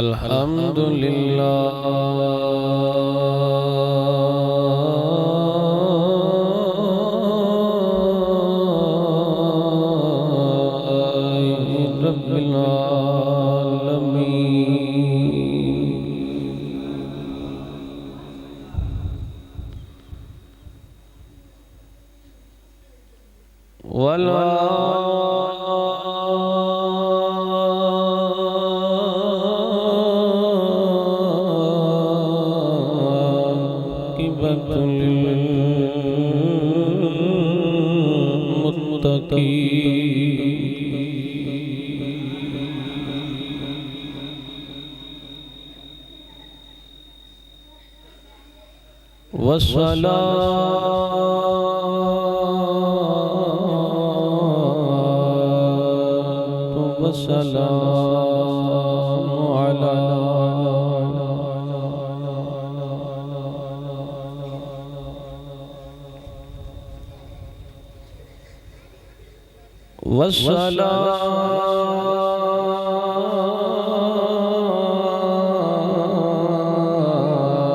अल्हम्दुलिल्लाह रब्बिल आलमीन वला वस्सलातु वस्सलामु अला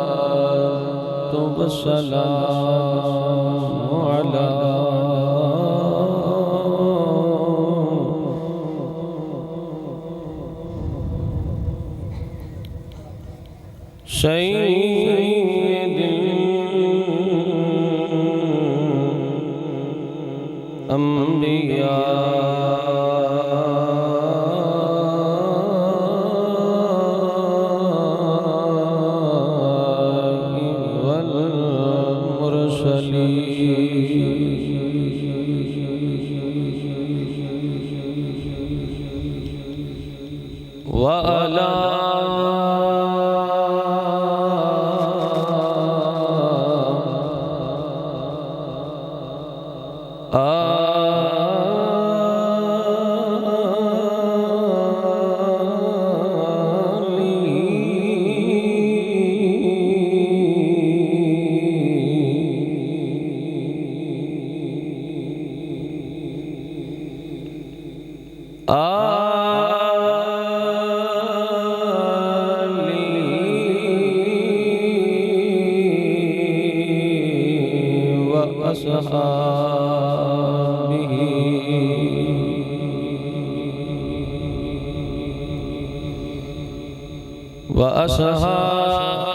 वस्सलातु वस्सलामु अला सय्यिदिल अंबिया वल मुरसलीन व अला व अस्हाबी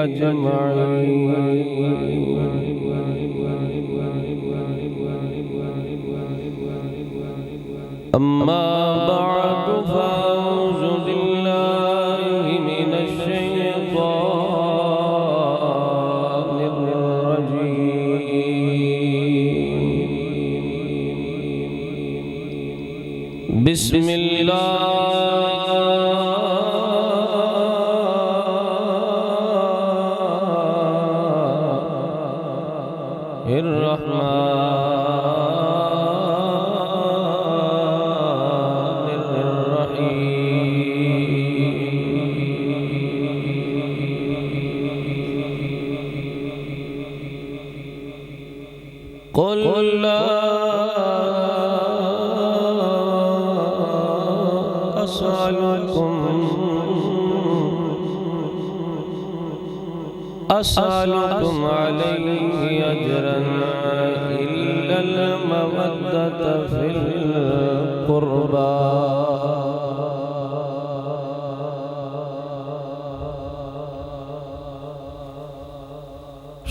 अजमईन अम्मा बअदु फ़अऊज़ु बिल्लाहि मिनश शैतानिर रजीम बिस्मिल्लाहिर रहमानिर रहीम क़ुल ला अस्अलुकुम अलैहि अजरन इल्लल मवद्दत फिल क़ुर्बा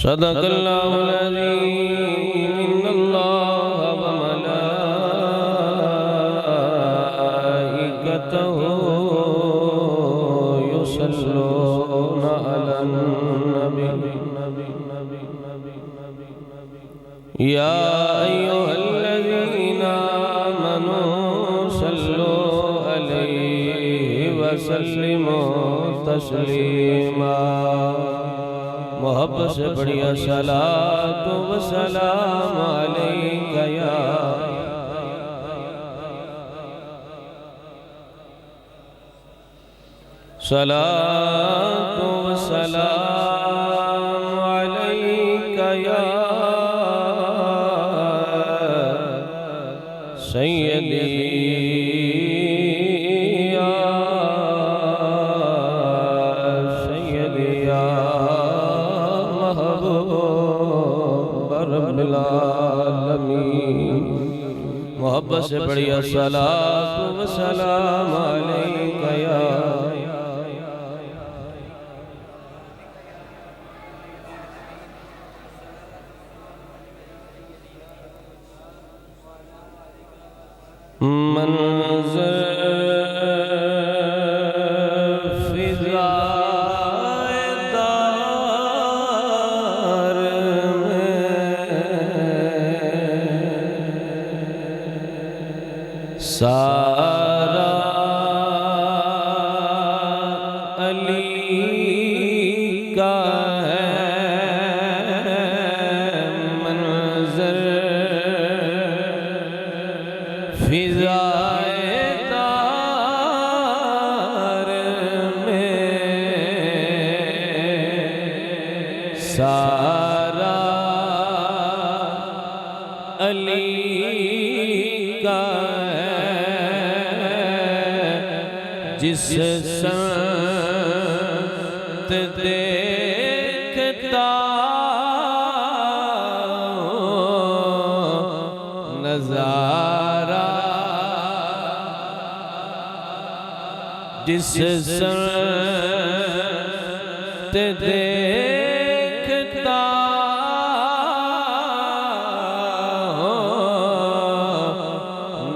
सदक़ल्लाहुल अज़ीम इन्नल्लाह व मलाइकतहु युसल्लूना अलन या अय्युहल्लज़ीना आमनू सल्लू अलैहि व सल्लिमू तस्लीमा। मोहब्बत से बढ़िया सलातो व सलाम अलैका या सलातो व सलाम अलैका अलैका या सय्यदी या सय्यदी या महबूब रब्बिल आलमीन। मोहब्बत से बढ़िया सलातो व सलाम अलैका या मंज़र फिज़ाएदार में सारा अली का है मंज़र फिज़ाएदार में सारा अली का है। जिस संत देखता नज़ारा, जिस संत देखता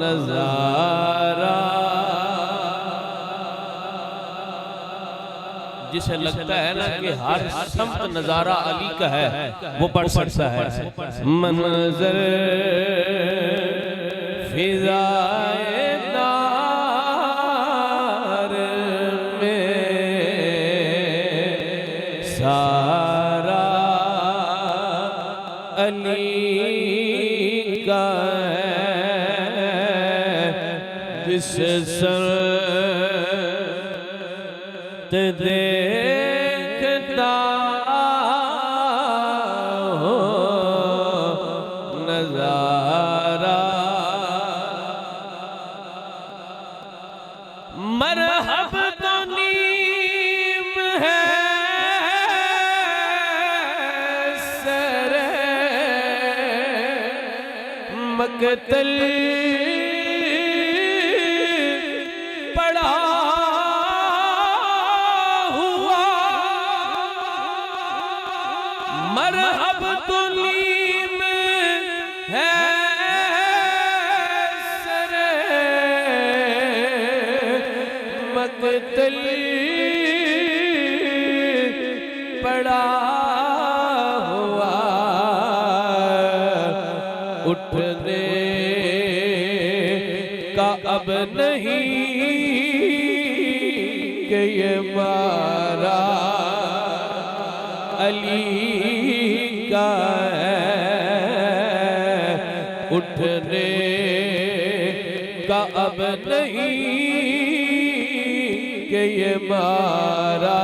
नज़ारा, जिसे लगता है ना कि हर समत नज़ारा अली का है, वो पढ़ सकता है। मंज़र फिज़ाएदार में सारा अली का है। जिस संत देखता हो नज़ारा, मरहब तो नीम है सरे मकतल पड़ा हुआ, मरहब तो नीम है सरे मकतल पड़ा हुआ। उठने का अब नहीं कि ये मारा अली का है। उठने का अब नहीं कि ये मारा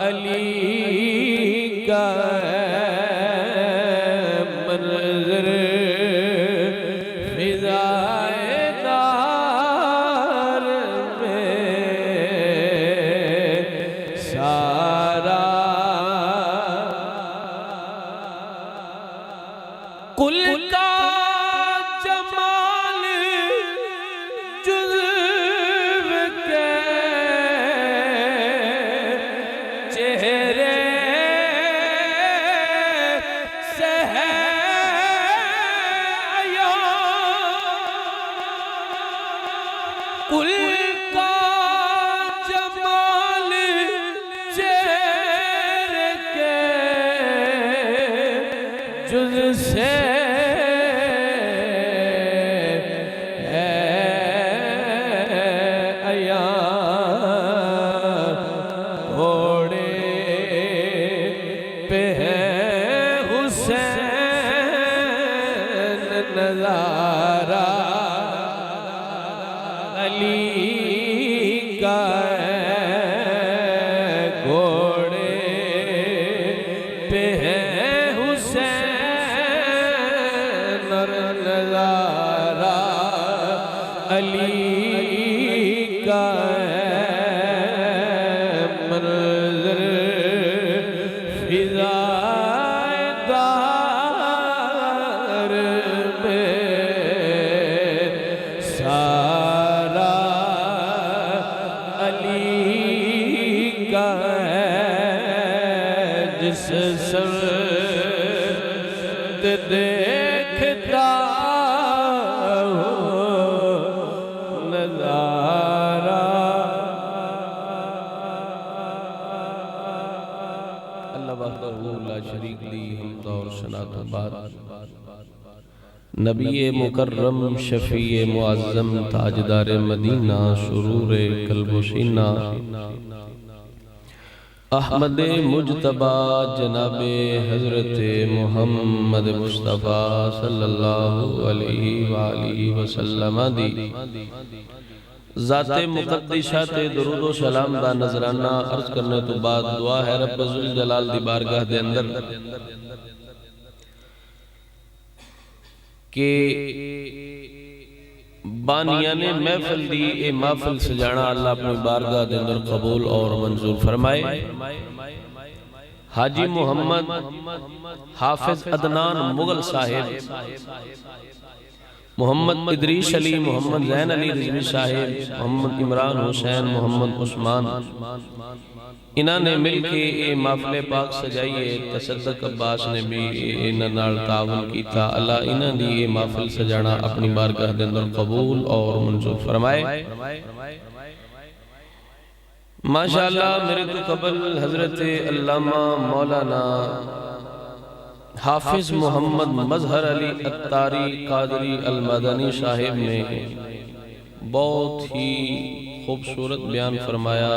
अली का है। मंज़र फिज़ाएदार में सारा कुल का जमाल जुज़्व के चेहरे से है आया। कुल का जमाल चेहरे के जुज़ से है आया। घोड़े पे है हुसैन नज़ारा अली का है। घोड़े पे हैं हुसैन और नज़ारा अली का मंज़र फिज़ाएदार में सारा अली का जिस शब्द देखता हो नज़ारा। अल्लाह वहदहू ला शरीक ली हम्द और सना तो बाद नबी मुकर्रम शफी मुअज़्ज़म ताजदार मदीना सुरूर कल्ब सीना अहमद मुजतबा जनाबे हज़रत मुहम्मद मुस्तफ़ा सल्लल्लाहु अलैहि वालिहि वसल्लम दी ज़ाते मुक़द्दिसाते दुरूद व सलाम दा नजराना अर्ज करने तो बाद दुआ है रब ज़ुल जलाल दी बारगाह दे अंदर के बानिया ने महफिल दी ए महफिल सजाना अल्लाह अपनी बारगाह दे अंदर कबूल और मंजूर फरमाए। हाजी मोहम्मद हाफिज अदनान मुगल साहिब, मोहम्मद इदरीस अली, मोहम्मद ज़ैन अली रिज़वी साहिब, मोहम्मद इमरान हुसैन, मोहम्मद उस्मान, इन्हां ने मिल के ये महफिल पाक सजाइए। तसद्दुक़ अब्बास ने भी इन्हां नाल ताउन कीता। अल्लाह इन्हां दी ये महफिल सजाना अपनी बारगाह दे अंदर कबूल और मंजूर फरमाए। माशाअल्लाह मेरे तो कबल हज़रत अल्लामा मौलाना हाफिज मोहम्मद मजहर अली अत्तारी कादरी अल मदनी साहिब ने बहुत ही खूबसूरत बयान फरमाया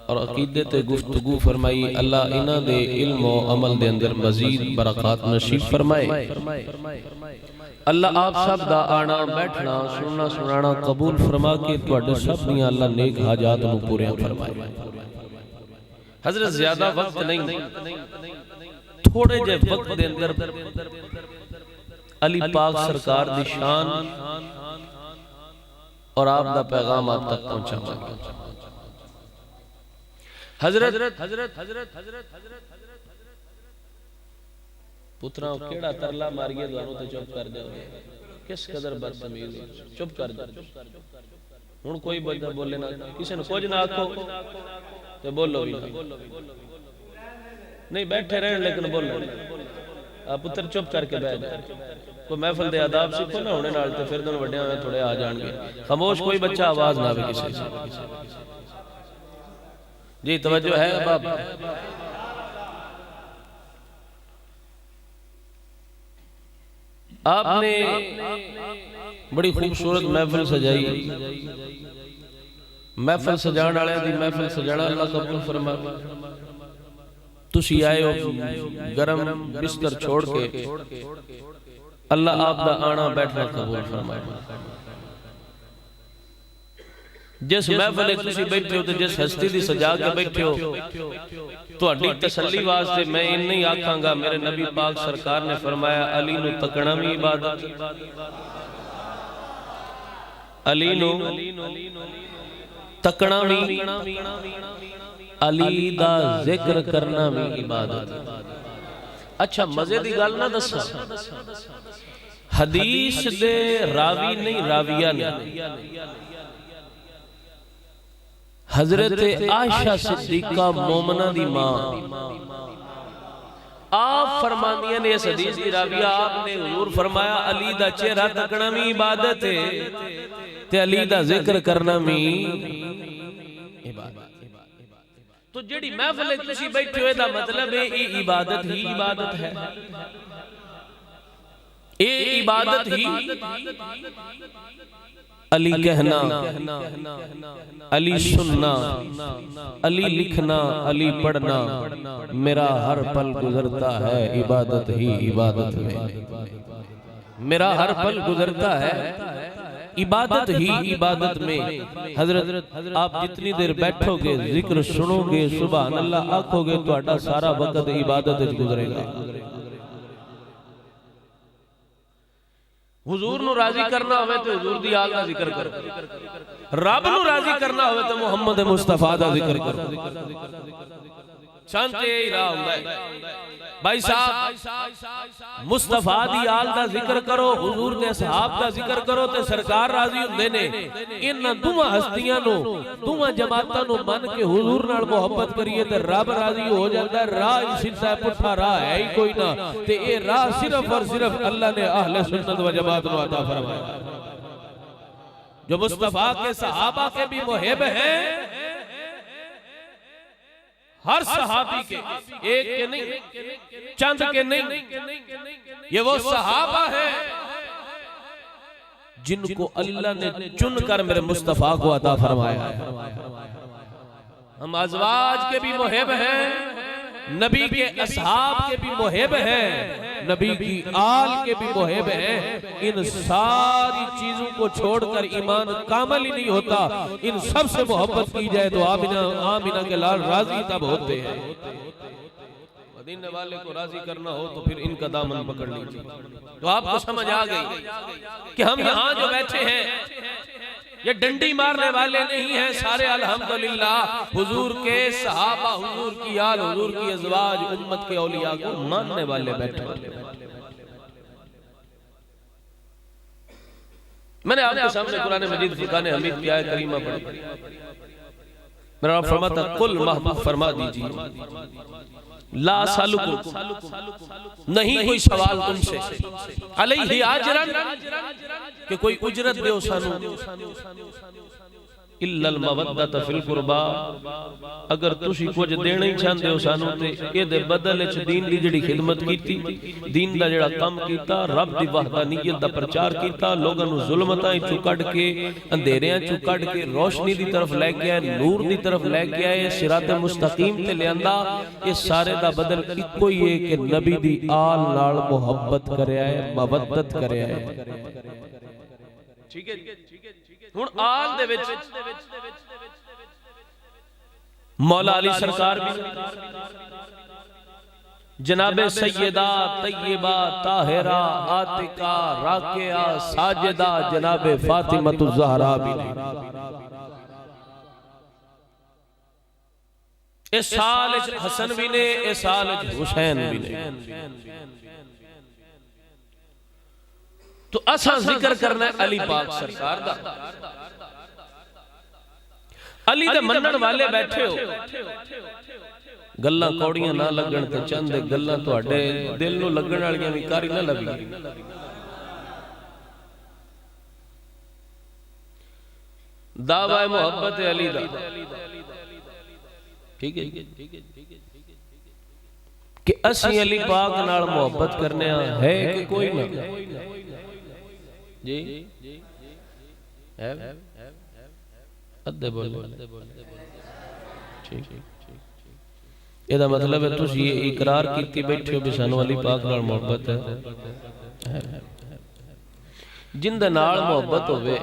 और अकीदे ते गुफ्तगू फरमाई। अल्लाह इन्हां दे इल्म और अमल दे अंदर मजीद बरकत नसीब फरमाए। अल्लाह आप सब दा आना बैठना सुनना सुनाना कबूल फरमा के तुहाडे सब दियां अल्लाह नेक हाजात नूं पूरियां फरमाए। हज़रत ज़्यादा वक्त नहीं, थोड़े जे वक्त दे अंदर अली पाक सरकार दी शान और आप दा पैगाम आप तक पहुंचावांगे। हज़रत पुत्रा केड़ा तरला मारिए दोनों ते चुप कर जाओ। किस कदर बदतमीज हो, चुप कर जाओ। हुण कोई बंदा बोले ना, किसी ने कुछ ना आखो ते बोलो भी नहीं, बैठे रहन लेकिन बोलो। पुत्र चुप करके बैठ जा। कोई महफिल दे आदाब सीखो ना होने नाल ते फिर दोनों वड्डे होए थोड़े आ जाणगे। खामोश कोई बच्चा आवाज ना आवे किसी से। जी तवज्जो है बाप। आपने बड़ी खूबसूरत महफिल सजाई। महफिल सजाण वाले दी महफिल सजाना अल्लाह कबूल फरमाए। तुसी आए हो गरम बिस्तर छोड़ के, अल्लाह आप दा आना बैठना कबूल फरमाए। जिस महफिल तुसी बैठे हो ते जिस हस्ती दी सजा के बैठे हो, तुहाडी तसल्ली वास्ते मैं इन्ना ही आखांगा, मेरे नबी पाक सरकार ने फरमाया अली नू तकना भी इबादत, अली नू तकना भी, अली दा जिक्र करना भी इबादत। अच्छा मजे दी गल ना दसा, हदीस दे रावी नहीं राविया ने हजरत आयशा सिद्दीका मोमना दी मां आप फरमानिया ने इस हदीस की राविया आपने हुजूर फरमाया अली दा चेहरा तकना भी इबादत है ते अली दा जिक्र करना भी इबादत। तो जेड़ी महफिल तुसी बैठे हो दा मतलब है ये इबादत ही इबादत है, ये इबादत ही। अली कहना, अली सुनना, अली लिखना, अली पढ़ना, मेरा हर पल गुजरता है इबादत ही इबादत में। मेरा हर पल गुजरता है इबादत ही इबादत में हजरत आप जितनी देर बैठोगे जिक्र सुनोगे सुभान अल्लाह आखोगे तो सारा वक्त इबादत गुजरेगा। हुजूर नु राजी करना होवे तो हुजूर दी आल दा जिक्र करो, रब नु राजी करना होवे तो मुहम्मद मुस्तफा दा जिक्र करो। शांति यही राह हुंदा है भाई साहब, मुस्तफा दी आल दा जिक्र करो, हुजूर दे सहाब दा जिक्र करो ते सरकार राजी हुंदे ने। इन दोवां हस्तियां नु दोवां जमातां नु मन के हुजूर नाल मोहब्बत करिए ते रब राजी हो जांदा। राह सीधा पुठा राह है ही कोई ना, ते ये राह सिर्फ और सिर्फ अल्लाह ने अहले सुन्नत व जमात नु अता फरमाया। जो मुस्तफा के सहाबा के भी मुहिब हैं, हर सहाबी के, एक के नहीं चंद के नहीं, ये वो सहाबा है जिनको अल्लाह ने चुनकर मेरे मुस्तफा को अता फरमाया है। हम अज़वाज के भी मुहिब हैं, नबी के असहाब के भी मुहिब हैं, नबी की आल के भी मुहिब हैं। इन सारी चीजों को छोड़कर ईमान कामिल ही नहीं होता। इन सब से मोहब्बत की जाए तो आमिना के लाल राजी तब होते हैं। मदीने वाले को राजी करना हो तो फिर इनका दामन पकड़ लीजिए। तो आपको समझ आ गई कि हम यहाँ जो बैठे हैं ये डंडी मारने वाले नहीं हैं, सारे अल्हम्दुलिल्लाह हुजूर के सहाबा, हुजूर की आल, हुजूर की अज़वाज, उम्मत के औलिया को मानने वाले बैठे। मैंने आपके सामने कुरान मजीद फुरकान हमीद की आयत करीमा पढ़ी। मेरा रब फरमाता कुल महबूब फरमा दीजिए ला सालुकुम, नहीं कोई सवाल तुमसे, अलैहि अजरन, कि कोई उजरत दे सानू, इल्लल मवद्दत फिल कुरबा, अगर तुसी कुछ देना ही चाहते हो सानू ते इहदे बदले च दीन दी जिहड़ी खिदमत कीती, दीन दा जिहड़ा काम कीता, रब दी वहदानियत दा प्रचार कीता, लोगां नू जुल्मतां चों कढ के, अंधेरियां चों कढ के रोशनी दी तरफ लै के आए, नूर दी तरफ लै के आए, सिरात मुस्तकीम ते लियांदा। ये सारे दा बदल इक्को ही है कि नबी दी आल नाल मोहब्बत करया है, मवद्दत करया है। ठीक है, हुण आल दे विच मौला अली सरकार भी, जनाबे सैयदा तैयबा ताहिरा आतिका राकिया साजिदा जनाबे फातिमतुज़ ज़हरा भी इस साल हसन भी ने, इस साल हुसैन भी ने। तो असा जिक्र करना है अली पाक सरकार दा। अली दे मनन वाले बैठे हो, गल्लां कौड़ियां ना लगन ते चंद गल्लां तुहाडे दिल नूं लगण वालियां भी कारी ना लगी। दावा मोहब्बत अली दा, ठीक है, कि असी अली पाक नाल मोहब्बत करने है कि कोई ना जी है अद्दे बोले ठीक। ਇਹਦਾ मतलब है तुसी ये इकरार कीती बैठे हो भी सानू अली पाक नाल मोहब्बत है। जिंदे नाल मोहब्बत होवे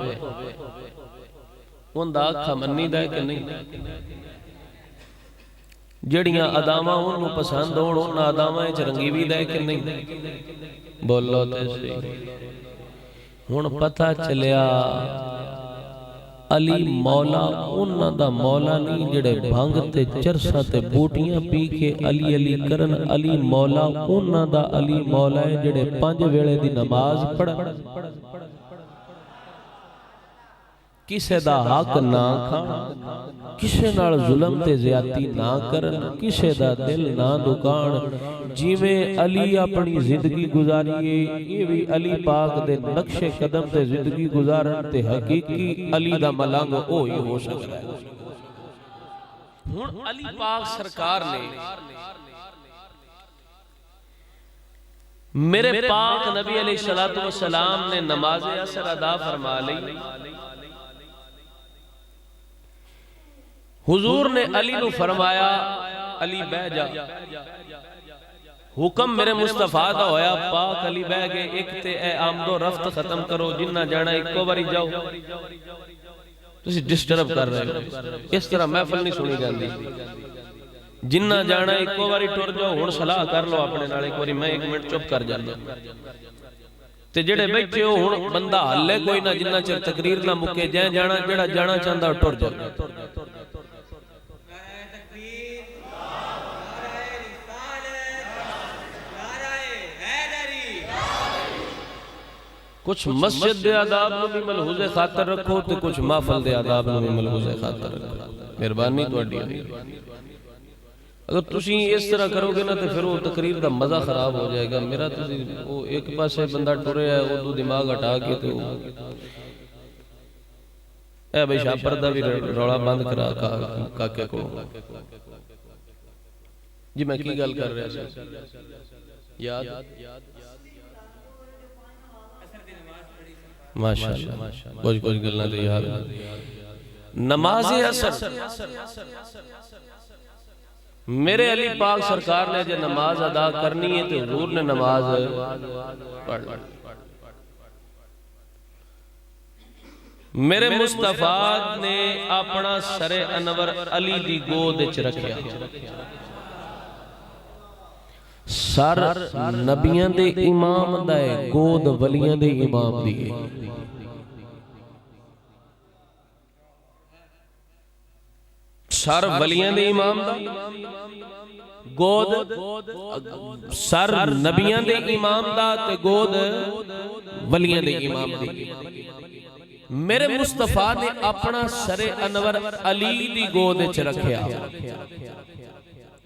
उंदा अखा मन्नी दा कि नहीं, जड़ियां अदावां उन्होंने पसंद होण उन्हां अदावां च रंगी भी दा कि नहीं, बोलो ते सही। हुण पता चलिया अली मौला उन्हां दा मौला नहीं जेड़े भंग ते चरसा ते बूटियां पी के अली अली करन। अली मौला उन्हां दा अली मौला है जेड़े 5 वेले दी नमाज पढ़न, किसे दा हक ना खाण, किसे नाल जुल्म ते ज़्यादती ना करन, किसे दा दिल ना दुकान। जिवें अली अपनी जिंदगी गुजारी है, ये भी अली पाक दे नक्शे कदम ते जिंदगी गुजारन ते हकीकी अली दा मलंग ओ ही हो सकदा है। हुण अली पाक सरकार ने मेरे पाक नबी अलैहिस्सलातु वस्सलाम ने नमाज असर अदा फरमा ली। हुजूर ने अली नू फरमाया अली बह जा। हुक्म मेरे मुस्तफा दा होया, पाक अली बह गए, एक ते ए आमदो रफ्त खत्म करो, जिन्ना जाना इको बारी जाओ। तुसी डिस्टर्ब कर रहे हो, इस तरह महफिल नहीं सुनी जाती। जिन्ना जाना इको बारी टुर जाओ। हुण सलाह कर लो अपने नाल, एक बारी मैं 1 मिनट चुप कर जाना ते जेड़े बैठे हो हुण बंदा हल्ले कोई ना, जिन्ना चिर तकरीर ना मुके। जै जाना जेड़ा जाना चाहता टुर जाओ। कुछ मस्जिद दे आदाब नूं भी मलहूज़े खातर रखो ते कुछ महफिल दे आदाब नूं भी मलहूज़े खातर रखो। मेहरबानी तुहाडी। अगर तुसी इस तरह करोगे ना तो फिर वो तकरीर का मज़ा खराब हो जाएगा। मेरा तुसी वो एक पासे बंदा टुरे है, वो दिमाग हटा के तो ए भाई शापर दा भी रौला बंद करा काके को। जी मैं की गल कर रहा सी याद? माशाअल्लाह कुछ गल्लां ते याद। नमाज असर मेरे अली पाक सरकार ने जो नमाज अदा करनी है तो हुजूर ने नमाज पढ़। मेरे मुस्तफा ने अपना सरे अनवर अली दी गोद च रखिया। सर नबियां दे इमाम दा है, गोद वलियां दे इमाम दी है। सर वलियां दे इमाम दा, गोद सर नबियां दे इमाम दा ते गोद वलियां दे इमाम दी। मेरे मुस्तफा ने अपना सरे अनवर अली दी गोद च रखिया।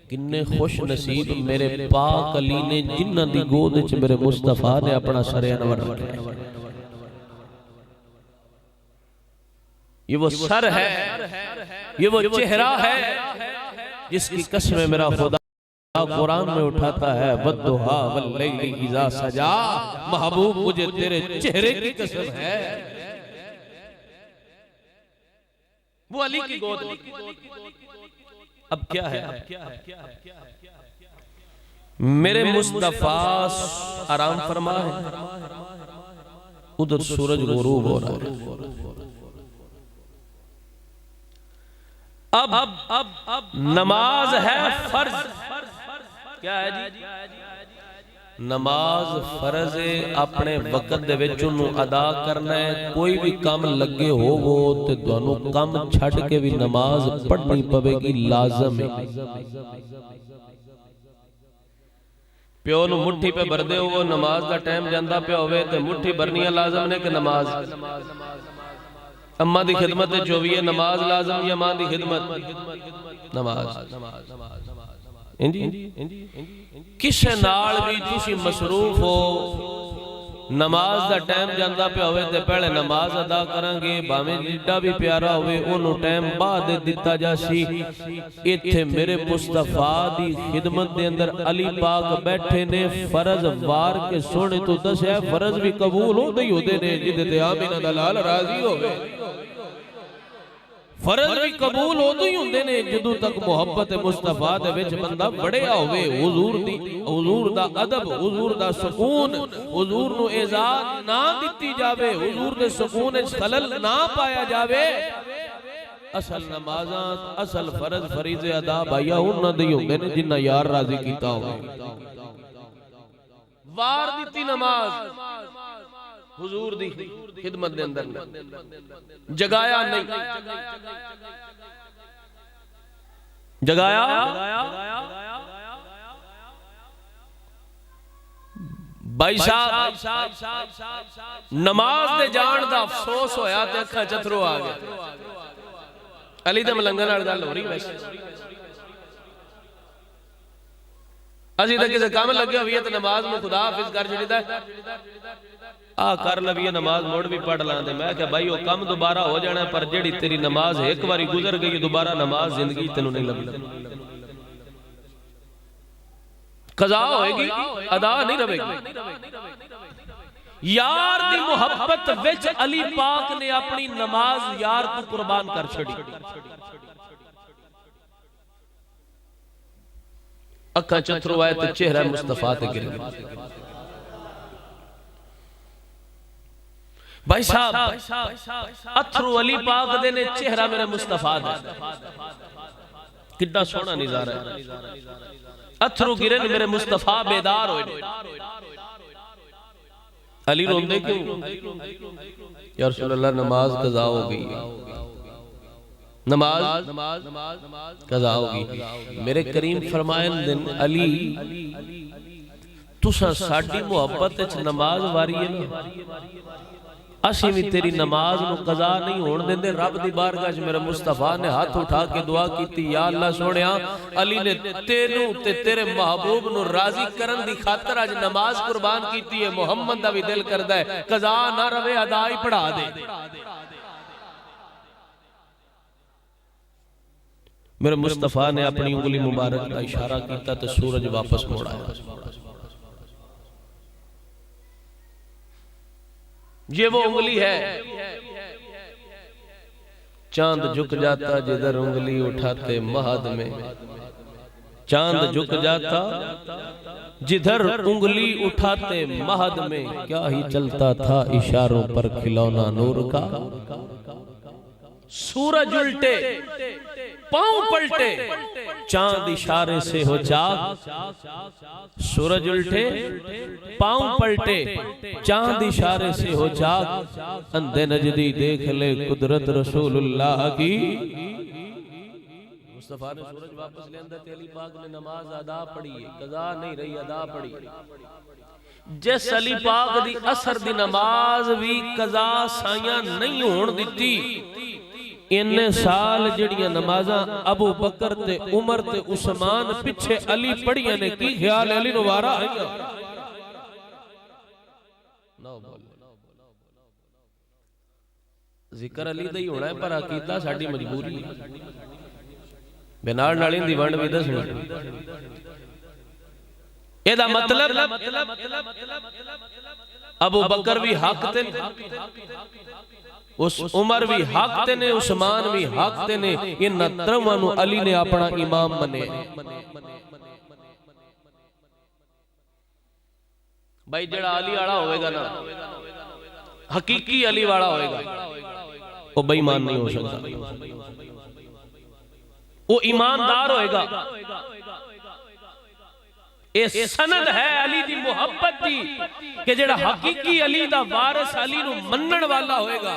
किन्ने खुश नसीब मेरे पाक अली ने जिन्हां दी गोद च मेरे मुस्तफा ने अपना सरे अनवर रखिया। ये वो सर है, ये वो चेहरा है जिसकी कसम मेरा खुदा कुरान में उठाता है, वद्दुहा वल्लैलि इज़ा सजा। महबूब मुझे तेरे चेहरे की कसम है। वो अली की गोद। अब क्या है? मेरे मुस्तफा आराम फरमा है, उधर सूरज गुरूब हो रहा है। अब नमाज है फर्ज। क्या है जी? नमाज फर्ज है, अपने वक्त दे विच उन्हूं अदा करना है। कोई भी काम लगे होवो ते तुहानूं काम छड्ड के भी नमाज पढ़नी पवेगी, लाजम है। प्यो नूं मुट्ठी पे भरदे हो, नमाज दा टाइम जांदा पिया होवे ते मुट्ठी भरनियां लाजम ने कि नमाज? अम्मा दी खिदमत च होवी है नमाज लाजम या मां दी खिदमत? नमाज। किसे नाल भी तुसी मसरूफ हो, नमाज दा टाइम जांदा पिया होवे ते पहले नमाज अदा करांगे, भावें जिड्डा भी प्यारा होवे ओनू टाइम बाद दिता जासी। इत्थे मेरे मुस्तफा दी खिदमत दे अंदर अली पाक बैठे ने। फर्ज वार के सोने तो दस्या, फर्ज भी कबूल होंदे ही होंदे ने जिदे ते आमीना दा लाल राजी होवे। फर्ज भी कबूल होते ही होंदे ने जदों तक मुहब्बत मुस्तफा दे विच बंदा बढ़िया होवे। हुजूर दा अदब, हुजूर दा सुकून, हुजूर नूं इजाज़त ना दित्ती जावे, हुजूर दे सुकून विच खलल ना पाया जावे। असल नमाज़ां, असल फर्ज फरीज़े अदा भाईया उन्हां दे होंदे ने जिन्ना यार राजी कीता होवे। वार दित्ती नमाज हुजूर दी खिदमत दे अंदर, जगाया नहीं, जगाया भाई साहब नमाज दे जान दा अफसोस होया ते अखां चथरो आ गए। अली दे मलंगा नाल गल हो रही वैसे असी तो किसी काम लगे हुई है तो नमाज में खुदा हाफिज कर छड़ीदा आ कर लवीए नमाज मुड़ भी पढ़ लांदे। मैं क्या भाई वो कम दोबारा हो जाना, पर जेड़ी तेरी नमाज एक बारी गुजर गई दोबारा नमाज जिंदगी तेनू नहीं लगती, कज़ा होएगी, अदा नहीं रहेगी। यार दी मोहब्बत विच अली पाक ने अपनी नमाज यार को कुर्बान कर छड़ी। अखा चथरू आए तो चेहरा मुस्तफा ते गिरे। भाई साहब अथरू अली पाक दे ने चेहरा मेरे मुस्तफा दा कितना सोहना नजारा है। अथरू गिरे मेरे मुस्तफा बेदार होए। अली रोंदे क्यों? या रसूल अल्लाह नमाज कज़ा हो गई, नमाज कज़ा हो गई। मेरे करीम फरमायन दिन अली तुसा साडी मोहब्बत विच नमाज वारी है ना, असी भी तेरी नमाज नू कज़ा नहीं होण देंदे। रब दी बारगाह च मेरे मुस्तफा ने हाथ उठा के दुआ की, या अल्लाह सोहणिया अली ने तेनू ते तेरे महबूब नू राजी करन दी खातर अज नमाज कुर्बान कीती है। मुहम्मद दा भी दिल करदा है कज़ा ना रवे अदा ही पढ़ा दे। मेरे मुस्तफा ने अपनी उंगली मुबारक का इशारा किया तो सूरज वापस मुड़ आया। ये वो उंगली है, चांद झुक जाता जिधर उंगली उठाते महद में, चांद झुक जाता जिधर उंगली उठाते महद में, क्या ही चलता था इशारों पर खिलौना नूर का। सूरज उल्टे पांव पलटे चांद इशारे से हो जाग, सूरज उल्टे पांव पलटे चांद इशारे से हो जाग, अंधे नजदी देख ले कुदरत रसूलुल्लाह की। मुस्तफा ने सूरज वापस ले अंदर, अली पाक ने नमाज अदा पढ़ी है, कज़ा नहीं रही अदा पढ़ी। जिस अली पाक दी असर दी नमाज भी कज़ा साइयां नहीं होण दिती, इन्ने साल जड़ियां नमाजा अबू बकर ते उमर ते उस्मान पिछे अली पढ़िया ने, की ख्याल अली नु वारा आएगा? जिक्र अली दा ही होना है, पर अकीदा साडी मजबूरी है। बिनाल नाली दी वंड भी दसनी। एदा मतलब अबू बकर भी हक ते, उस उमर भी हक ते ने, उस्मान भी हक ते ने, इन त्रवां नू अली ने अपना इमाम मने। भाई जेड़ा अली वाला होएगा ना, हकीकी अली वाला होएगा, वो बेईमान नहीं हो सकता, वो ईमानदार होएगा। ये सनद है अली दी मोहब्बत दी कि जेड़ा हकीकी अली दा वारिस अली नु मनण वाला होएगा,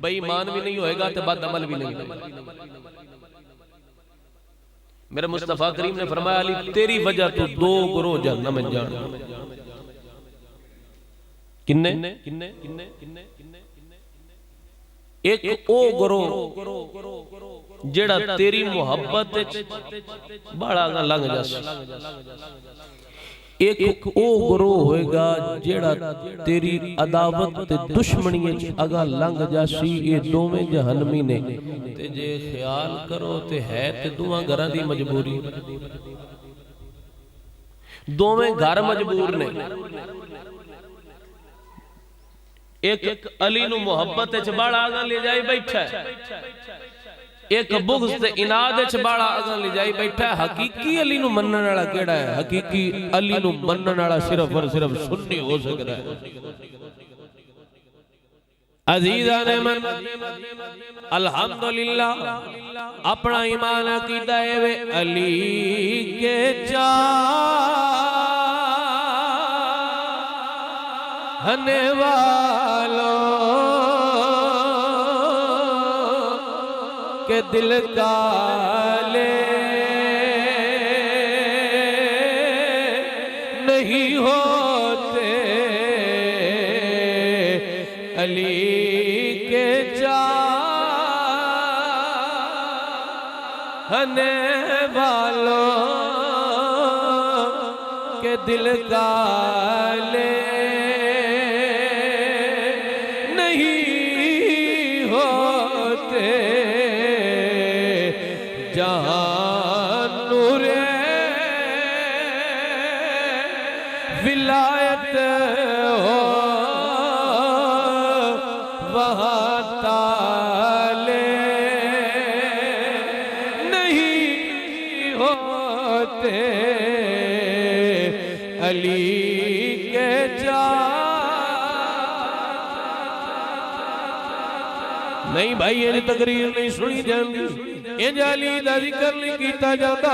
बेईमान भी नहीं होएगा ते बदअमल भी नहीं होएगा। मेरे मुस्तफा करीम ने फरमाया अली तेरी वजह तो दो गुरो जहन्नम में जान। किन्ने? एक ओ गुरो जेड़ा तेरी मोहब्बत बड़ा लंघ जासी, एक ओ गुरो होएगा जेड़ा तेरी अदावत ते दुश्मनी अगा लंघ जासी। ये दोवें जहन्नमी ने। ते जे ख्याल करो ते है ते दोवां घरां दी मजबूरी, दोवें घर मजबूर ने। एक अली नु मोहब्बत च बड़ा आगा ले जाई बैठा है, एक बुग़्ज़ ते इनाद च बड़ा आगा ले जाई बैठा है। हकीकी अली नु मनण वाला केड़ा है? हकीकी अली नु मनण वाला सिर्फ और सिर्फ सुन्नी हो सकता है। अजीज़ा ने मन अल्हम्दुलिल्लाह अपना ईमान अकीदा है वे अली के चाहने वालों के दिल काले नहीं होते, अली के चाहने वालों के दिल काले विलायत हो वहाँ ताले नहीं अली के जा नहीं भाई ये तकरीर नहीं सुनी जाती इंज अली दा जिक्र नहीं कीता जाता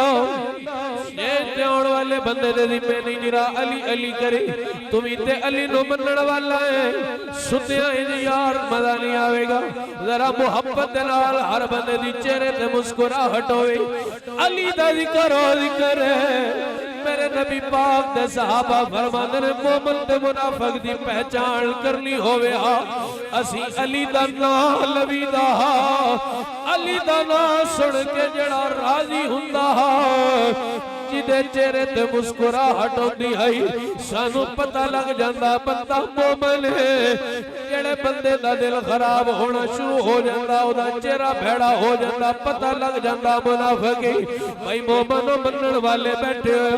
आने वाले बंदे दे जिम्मे नहीं जिरा अली अली करे तुम इते अली नो मनण वाला है सुतिया इंज यार मजा नहीं आवेगा जरा मोहब्बत दे नाल हर बंदे दी चेहरे ते मुस्कुराहट होवे अली दा जिक्र है मेरे नबी पाक दे सहाबा फरमांदे ने मोमिन ते मुनाफिक दी पहचान करनी होवे असी अली दा नाम लवीदा अली दा नाम सुन के जड़ा राजी हुंदा जिदे चेहरे ते मुस्कुराहट होंदी है सानू पता लग जांदा बंदा मोमिन है जेड़े बंदे दा दिल खराब होना शुरू हो जांदा ओदा चेहरा भैड़ा हो जांदा पता लग जांदा मुनाफिक भाई मोमिन मनण वाले बैठे हो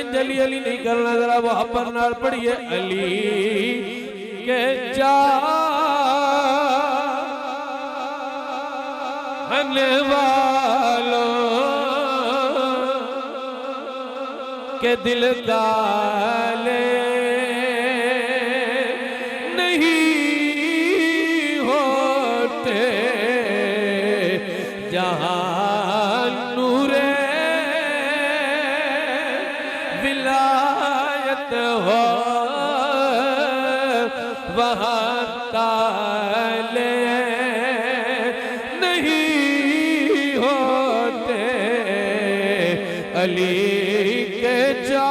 इंज अली अली नहीं करना जरा मोहब्बत नाल पढ़िए अली के चाहने वालों के दिल काले नहीं होते जहां नूरे विलायत हो वहां ताले नहीं होते अली के जा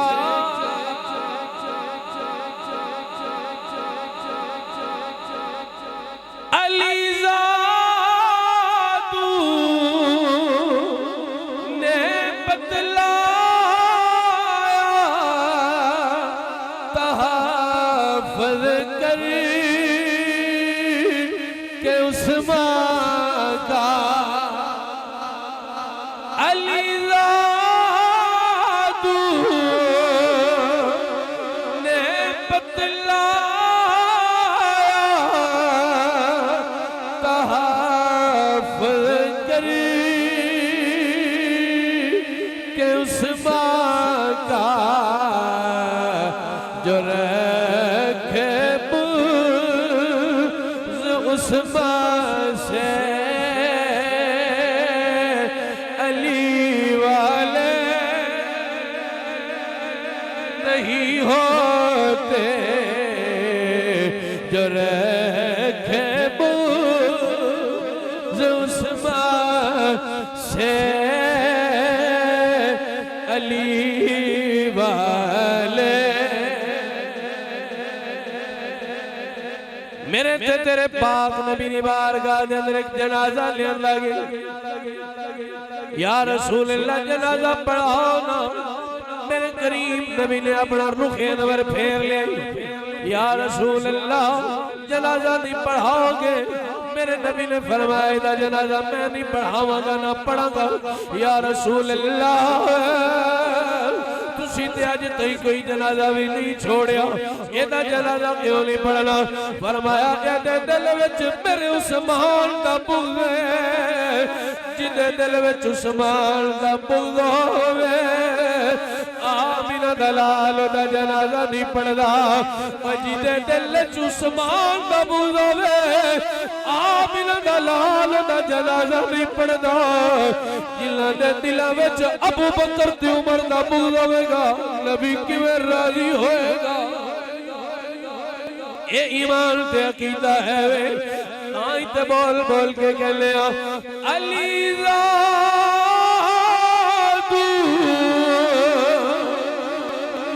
अलीज़ादू ने बतलाया तहफ़्फ़ुज़ कर के उस्मान का अलीज़ादू ने बतलाया तहफ़्फ़ुज़ कर के उस्मान का जो रखे उस्मान से अली वाले नहीं होते जो रखे उस्मान से अली वाले मेरे ते तेरे पाक नबी दी बारगाह दे अंदर एक जनाजा लेन लगे या रसूल अल्लाह जनाजा पढ़ाओ ना मेरे करीम नबी ने अपना रुख अनवर फेर लिया या रसूल अल्लाह जनाजा नहीं पढ़ाओगे मेरे नबी ने फरमाया था जनाजा मैं नहीं पढ़ावांगा ना पढ़ांगा या रसूल अल्लाह तुसी ते अज तई कोई जनाजा भी नहीं छोड़िया एदा जनाजा क्यों नहीं पढ़ना फरमाया एदे दिल विच मेरे उस्मान दा बुग़्ज़ जिदे दिल विच उस्मान दा बुग़्ज़ होवे आमिना दलाल दा जनाजा नहीं पढ़दा जिदे दिल विच उस्मान दा बुग़्ज़ होवे आमिना दलाल दा जनाजा नहीं पढ़दा जिन्हां दे दिलां विच अबू बकर ते उमर दा बुग़्ज़ होवेगा नबी किवें राजी होएगा ये ईमान ते अकीदा है वे ताई ते बोल बोल के कहले अलीज़ादू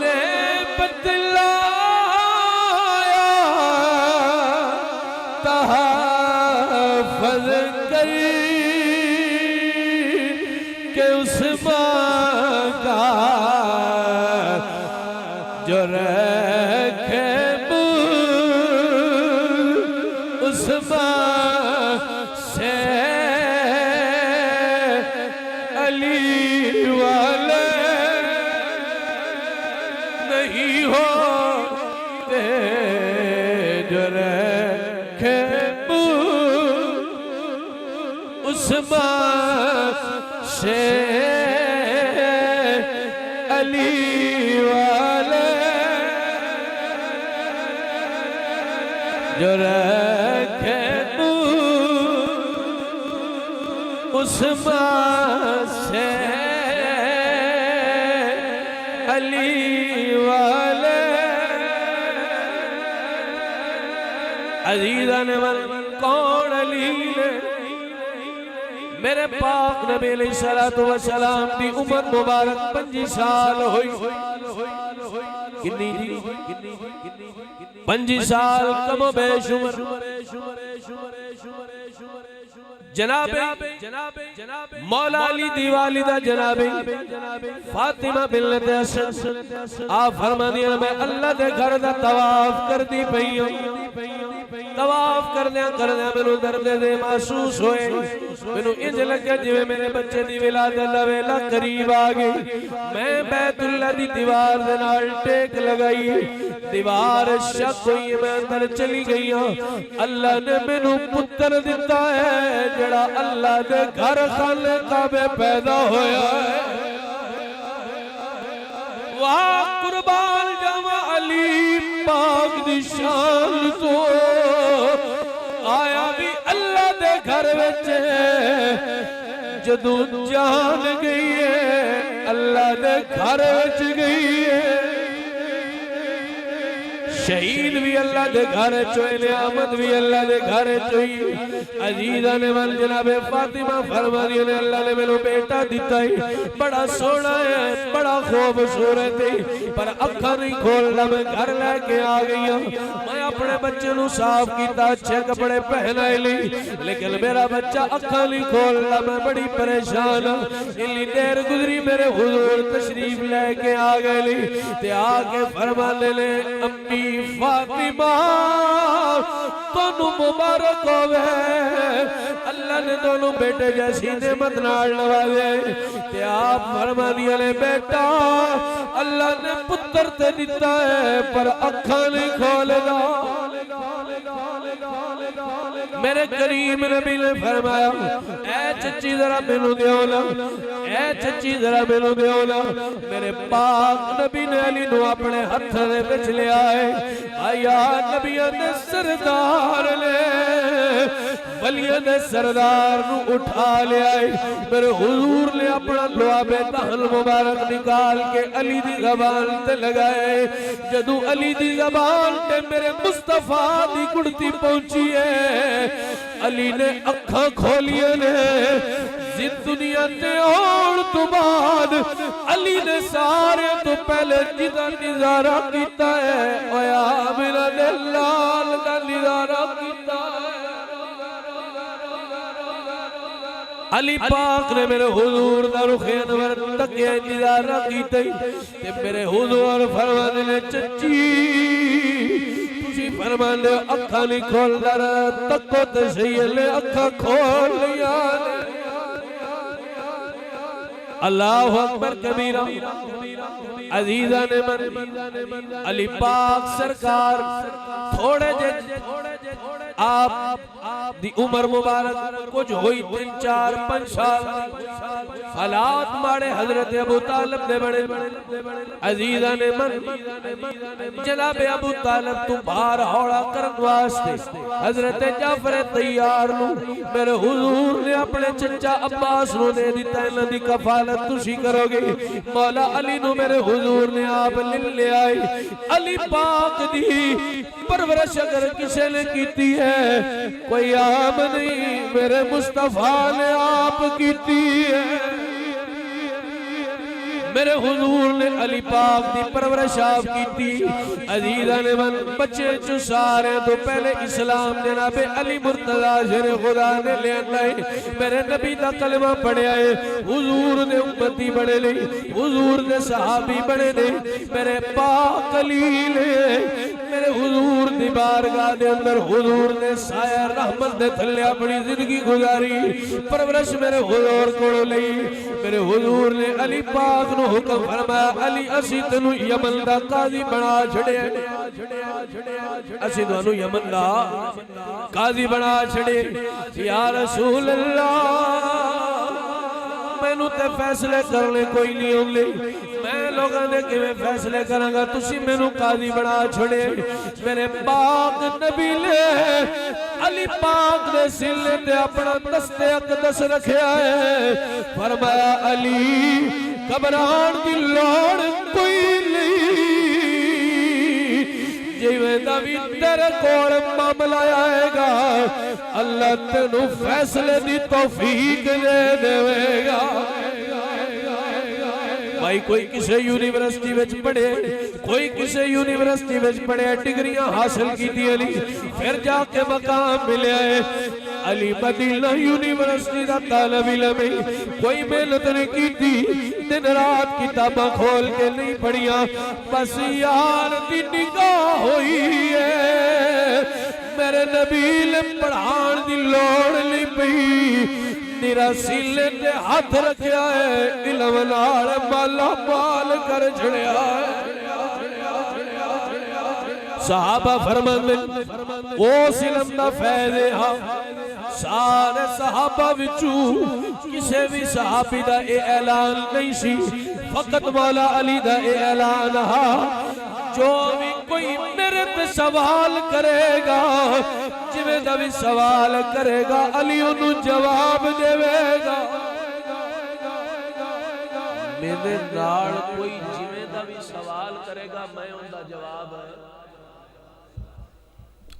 ने बतलाया तहफ़्फ़ुज़ कर के उस्मान का जो रखे उस्मान से अली वाले नहीं होते जो रखे उस्मान से अली वाले जो रखे तू उस्मान से अली वाले अजीजा ने मन कौन अली ने मेरे पाक नबी अलैहिस्सलातु वस्सलाम दी उम्र मुबारक 25 साल हुई कितनी 25 साल कमो बेश उम्र जनाबे मौला अली दी वालिदा जनाबे फातिमा बिन्त असद आप फरमांदी मैं अल्लाह दे घर दा तवाफ करदी पई हूं तवाफ करदे मेनू दर्द दे महसूस होए मेनू इंज लगे जिवें मेरे बच्चे दी विलादत दा वेला करीब आ गई मैं बैतुल्लाह दी दीवार दे नाल टेक लगाई दीवार शक हुई मैं अंदर चली गई हूं अल्लाह ने मेनू पुत्र दिता है जेड़ा अल्लाह दे घर खाने काबे पैदा होया है वाह कुर्बान जावा अली पाक दी शान तो आया भी अल्लाह दे घर विच जदों जान गई है अल्लाह दे घर विच गई है शहीद भी अल्लाह दे घर चोई नियामत भी अल्लाह दे घर चोई अजीजा ने मन जनाबे फातिमा फरमानी ने अल्लाह ने मेनू बेटा दिता है बड़ा सोहना है बड़ा खूबसूरत है पर अखा नहीं खोलदा मैं घर लेके आ गई हूं मैं अपने बच्चे नु साफ कीता अच्छे कपड़े पहनाए ली लेकिन मेरा बच्चा अखा नहीं खोलदा मैं बड़ी परेशान हूं इतनी देर गुजरी मेरे हुजूर तशरीफ लेके आ गए ते आके फरमाने ने अम्मी फातिमा तोनू मुबारक होवे अल्लाह ने दोनों बेटे जैसी नेमत नाल नवाजे ते आप फरमानिया ने बेटा अल्लाह ने पुत्र ते दिता है पर अखा नहीं खोलदा मेरे करीम नबी ने फरमाया ऐ चची जरा मेनू दियो ना ऐ चची जरा मेनू दियो ना मेरे पाक नबी ने अली नु अपने हथ दे विच लिया है आया नबियां दे सरदार ने वलियां दे सरदार नु उठा लिया है मेरे हुजूर ने अपना लुआबे तहल मुबारक निकाल के अली दी ज़बान ते लगाए जदों अली दी ज़बान ते मेरे मुस्तफा दी गुड़ती पहुंची है अली ने अखा खोलिया ने जिस दुनिया ते आउण तो बाद अली ने सारे तो पहले जिदा नजारा कीता है ओया मेरा दे लाल दा नजारा कीता है अली पाक ने मेरे हुजूर दा रुखे अनवर तकिया नजारा कीता ते मेरे हुजूर फरमाने ने चची फरमाने अखा नहीं खोलदा तको ते सही ले अखा खोल लिया अल्लाहु अकबर कबीरा अजीजा ने मन अली पाक सरकार थोड़े जे आप दी उम्र मुबारक कुछ हुई 3-4-5 साल हालात माड़े हजरत अबू तालिब दे बड़े अजीजा ने मन जनाब अबू तालिब तू बाहर हौला करन वास्ते हजरत जाफर तैयार नु मेरे हुजूर ने अपने चचा अब्बास नु दे दिता इन्हां दी कफालत तुसी करोगे मौला अली नु मेरे हुजूर ने आप ले आए अली पाक दी परवरिश अगर किसी ने कीती है कोई आम नहीं मेरे मुस्तफा ने आप कीती है मेरे हुजूर ने अली पाक दी परवरिश आप कीती अजीजा ने मन बच्चे चो सारे तो पहले इस्लाम जनाबे अली मुर्तजा शेर खुदा ने ले आए मेरे नबी दा कलमा पढ़िया है हुजूर ने उम्मती बने ने हुजूर ने सहाबी बने ने मेरे पाक अली ने मेरे हुजूर दी बारगाह दे अंदर हुजूर ने साया रहमत दे थल्ले अपनी जिंदगी गुजारी परवरिश मेरे हुजूर कोलों लई मेरे हुजूर ने अली पाक नु हुक्म फरमाया अली असी तेनू यमन दा काजी बना छड़िया असी तुहानू यमन दा काजी बना छड़े या रसूल अल्लाह मैनू ते फैसले करने कोई नहीं आउंदे, मैं लोगों दे किवें फैसले करांगा, तुसी मैनू काजी बना छोड़े। मेरे पाक नबी ने अली पाक दे सीने ते अपना दस्ते अक़दस रखया है, फरमाया अली घबराण दी लोड़ कोई नहीं, जिवें दा भी तेरे कोल मामला आएगा अल्लाह तेनू फैसले दी तौफीक दे देवेगा। भाई कोई किसी यूनिवर्सिटी विच पढ़े, कोई किसी यूनिवर्सिटी विच पढ़े, डिग्रियां हासिल की अली, फिर जाके मकाम मिले अली मदीना यूनिवर्सिटी का तालिब इल्म, कोई मेहनत नहीं की, दिन रात किताबां खोल के नहीं पढ़िया, बस यार दी निगाह हुई है, मेरे नबी पढ़ाण दी लोड़ नहीं पई, निरा सीले ते हाथ रखया है, इल्म नाल माला माल कर छड़िया है। सहाबा फरमांदे उस इल्म दा फैज़ हा, सारे सहाबा विचू किसी भी सहाबी दा ए ऐलान नहीं सी, फकत मौला अली दा ए ऐलान हा, जो भी कोई मेरे पे सवाल करेगा, जिवें दा भी सवाल करेगा अली उन्हें जवाब देवेगा। मेरे नाल कोई जिवें दा भी सवाल करेगा मैं उनका जवाब है।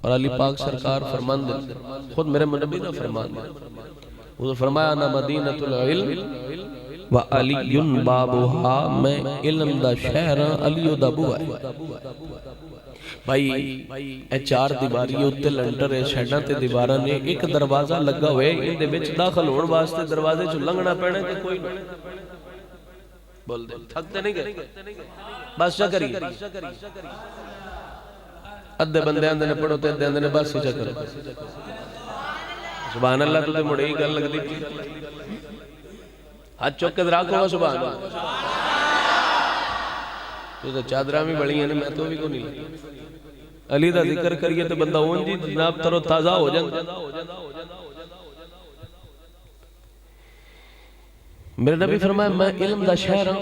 और अली पाक सरकार फरमांदे, खुद मेरे नबी ने फरमाया, वो फरमाया ना मदीनतुल इल्म व अलीयुन बाबुहा, मैं इल्म दा शहर हां, अली दा बुआ है। भाई ए चार दीवारी उत्ते लंटर है, छड़ां ते दीवारां ने, एक दरवाजा लगा होए, इहदे विच दाखल होण वास्ते दरवाजे चों लंघना पैना कि कोई बोल दे थकते नहीं गए बस चकरी अद्धे बंदे आंदे ने पढ़ो ते अद्धे आंदे ने बस ही चकरो। सुभान अल्लाह, तुझे मुड़े ही गल लगदी हाथ चुक के रखो सुभान अल्लाह। तो चादरा भी बड़ी ने, मैं तो भी को नहीं लगी। अली दा जिक्र करिए तो बंदा उंज ही जनाब तरो ताजा हो जाता। मेरे नबी फरमाया मैं इल्म दा शहर हां,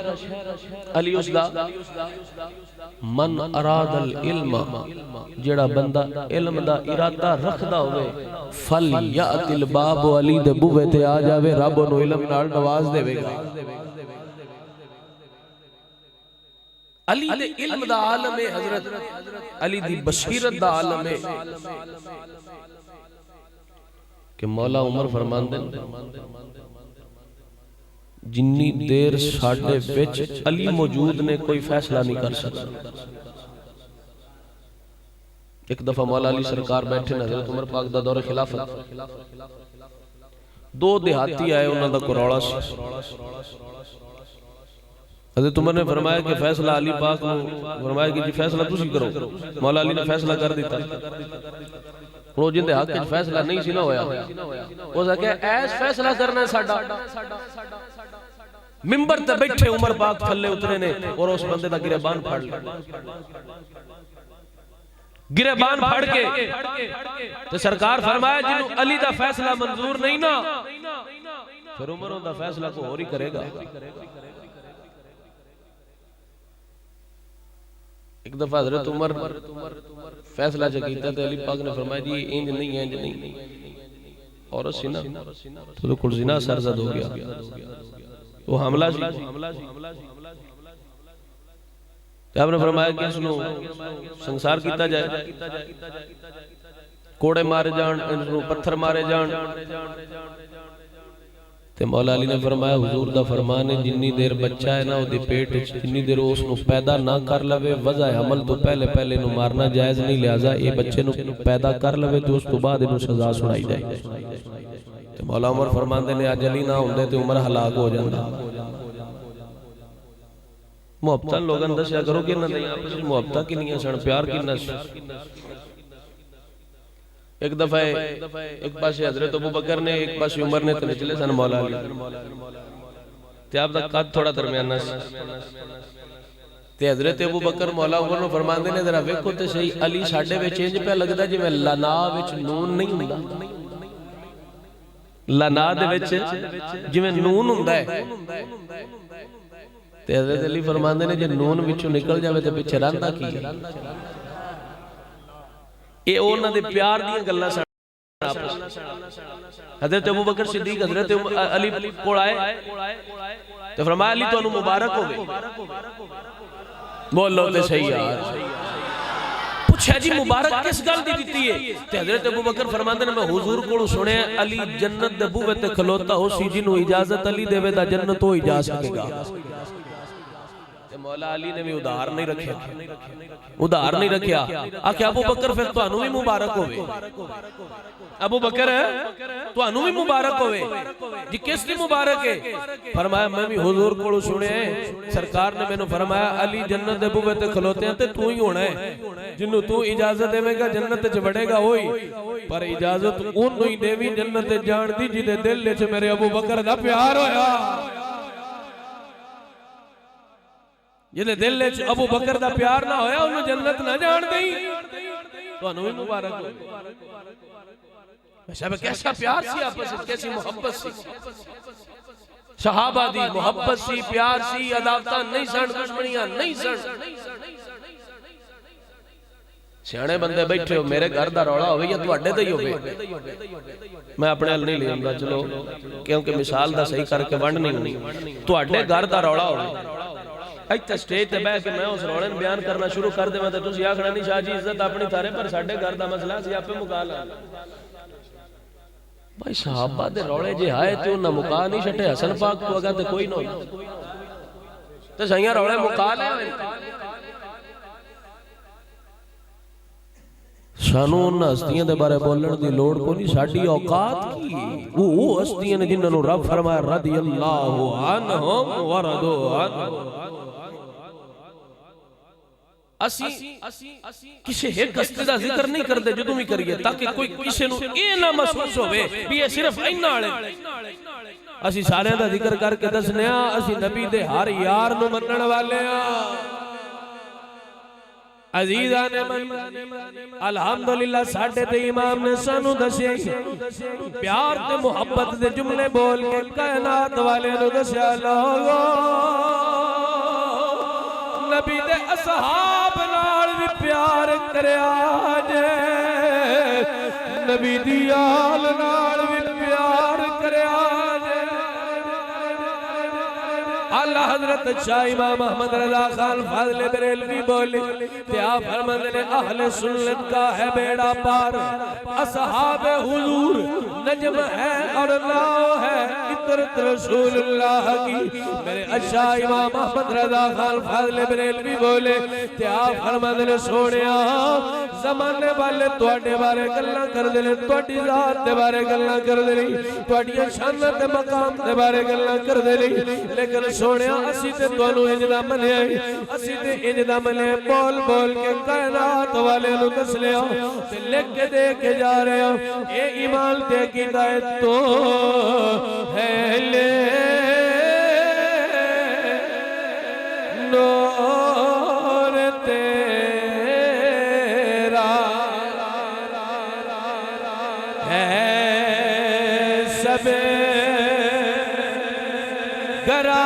अली उसदा मन अरादल इल्म, जेड़ा बंदा इल्म दा इरादा रखदा होवे, फल यातिल बाब, अली दे बूहे ते आ जावे, रब ओनू इल्म नाल नवाज देवेगा। अली दे इल्म दा आलम है, हजरत अली दी बसीरत दा आलम है कि मौला उमर फरमांदे जिन्नी देर साडे विच अली मौजूद ने कोई फैसला नहीं कर सकता। एक दफा मौला अली सरकार बैठे न, हजरत उमर पाक दा दौर खिलाफत, दो देहाती आए, उन्हां दा करौड़ा सी। हजरत उमर ने फरमाया कि फैसला अली पाक को फरमाया कि जी फैसला तुसी करो। मौला अली ने फैसला कर दिता। वो जिंदे हक विच फैसला नहीं सी ना होया, उस आख्या ऐस फैसला करना साडा। मिंबर ते बैठे उमर पाक थल्ले उतरे ने और उस बंदे दा गिरबान फाड़ लिया। गिरबान फाड़ के तो सरकार फरमाया जिन्हों अली दा फैसला मंजूर नहीं ना, फिर उमर दा फैसला को और ही करेगा। एक दफा हजरत उमर फैसला जो कीता ते अली पाक ने फरमाया जी इंज नहीं है, इंज नहीं। औरत सी ना तो कुल जिना सरजद हो गया, वो हमला सी। आपने फरमाया कि इसनु संसार कीता जाए, कोड़े मारे जान, इसनु पत्थर मारे जान। ते मौला अली ने फरमाया हुजूर दा फरमान है जिन्नी देर बच्चा है ना उहदे पेट विच, जिन्नी देर उसनु पैदा ना कर लवे, वज़ा हमल तो पहले पहले नु मारना जायज नहीं, लिहाजा ये बच्चे नु पैदा कर लवे तो उस तो बाद इनु सजा सुनाई जाए। ते मौला उमर फरमांदे ने अज अली ना हुंदे ते उमर हलाक हो जांदा। मुहब्बतां लोगन दस्या करो कि इन्हां दे आपस विच मुहब्बतां किन्नियां सन, प्यार किन्ना सी। एक दफा एक पासे हजरत अबू बकर ने, एक पासे उमर ने, तो चले सन मौला अली ते आप दा कद थोड़ा दरमियाना सी। ते हजरत अबू बकर मौला उमर नु फरमांदे ने जरा वेखो ते सही अली साडे विच इंज पे लगदा जिवें लना विच नून नहीं हुंदा। लाना दे विच जिवें नून हुंदा है ते हज़रत अली फरमांदे ने जे नून विचों निकल जावे ते पिछे रहिंदा की है। ये उन्हां दे प्यार दीयां गल्लां सन। हज़रत अबू बकर सिद्दीक हज़रत अली कोल आए ते फरमाया अली तुहानू मुबारक होवे। बोलो ते सही यार। पूछा जी मुबारक किस गल दी दित्ती है? ते हज़रत अबू बकर फरमांदे ने मैं हुजूर कोलों सुनिया अली जन्नत दे बूहे ते खलोता हो सी जिन्नू इजाजत अली देवे दा जन्नत हो ही जा सकेगा। मौला अली ने भी उधार नहीं रखा, उधार नहीं रखा। आख्या अबू बकर फिर तुहानू भी मुबारक होवे। अबू बकर तुहानू भी मुबारक होवे जी। किस दी मुबारक है? फरमाया मैं भी हुजूर कोलों सुने सरकार ने मैनू फरमाया अली जन्नत दे बूहे ते खलोते हैं ते तू ही होना है जिन्नू तू इजाजत देवेगा जन्नत च वड़ेगा होई। पर इजाजत उन्नू ही देवी जन्नत जान दी जिदे दिल च मेरे अबू बकर दा प्यार होया। जिदे दिल च अबू बकर दा प्यार ना होया उन्हें जन्नत ना जान दई। तुहानू भी मुबारक हो। अच्छा कैसा प्यार सी आपस में, कैसी मोहब्बत सी। सहाबा दी मोहब्बत सी, प्यार सी, अदावतां नहीं सन, दुश्मनियां नहीं सन। सियाणे बंदे बैठे हो मेरे घर दा रौला होवे या तुहाडे दा ही होवे मैं अपने हल नहीं लेंदा चलो क्योंकि मिसाल दा सही करके वंड नहीं होनी। तुहाडे घर दा रौला होवे इत्थे स्टेज ते बैठ के मैं उस रौले नूं बयान करना शुरू कर देवां ते तुसीं आखना नहीं शाह जी इज्जत अपनी थारे पर साडे घर दा मसला सी आपे मुका ला। भाई सहाबा दे रौले जे आए ते उन्हां मुका नहीं छटे। हसन पाक तो अगा ते कोई ना ते सहियां रौले मुका ले। सानू उन हस्तियां दे बारे बोलण दी लोड़ कोई नहीं। साडी औकात की वो हस्तियां ने जिन्हां नूं रब फरमाया रदियल्लाहु अन्हुम व रदू अन्हु। असी किसी एक हस्ती दा जिक्र नहीं करते जदों भी करिए ताकि कोई किसी नूं ये ना महसूस होवे भी ये सिर्फ इन्हां वाले। असी सारे दा जिक्र करके दसने आ असी नबी दे हर यार नूं मनण वाले आ। अजीजा ने अल्हम्दुलिल्लाह साडे ते इमाम ने सानू दस्या प्यार ते मोहब्बत दे जुमले बोल के कायनात वाले नूं दस्या लोगो नबी दे असहाब नाल भी प्यार करया जे नबी दी आल नाल भी प्यार करया जे। आला हजरत शाह इमाम अहमद रज़ा खान फाज़िल बरेलवी बोले ते आप फरमाते ने अहले सुन्नत का है बेड़ा पार असहाब हुजूर नजम है और नाव है इतरत रसूलुल्लाह की। मेरे शाह इमाम अहमद रज़ा खान फाज़िल बरेलवी बोले ते आप फरमाते ने सोनिया ज़माने वाले तुहाडे बारे गल्लां करदे ने तुहाडी ज़ात दे बारे गल्लां करदे ने तुहाडीआं शानां ते मकाम दे बारे गल्लां करदे ने लेकिन सोनिया असी ते तुहानू इंज दा मन्निया असी ते इंज दा मन्निया बोल बोल के कायनात वाले नूं दस लिया ते लिख के दे के जा रहे हो। ए ईमान ते कीता है तो है ले नूर तेरा है सबे गरा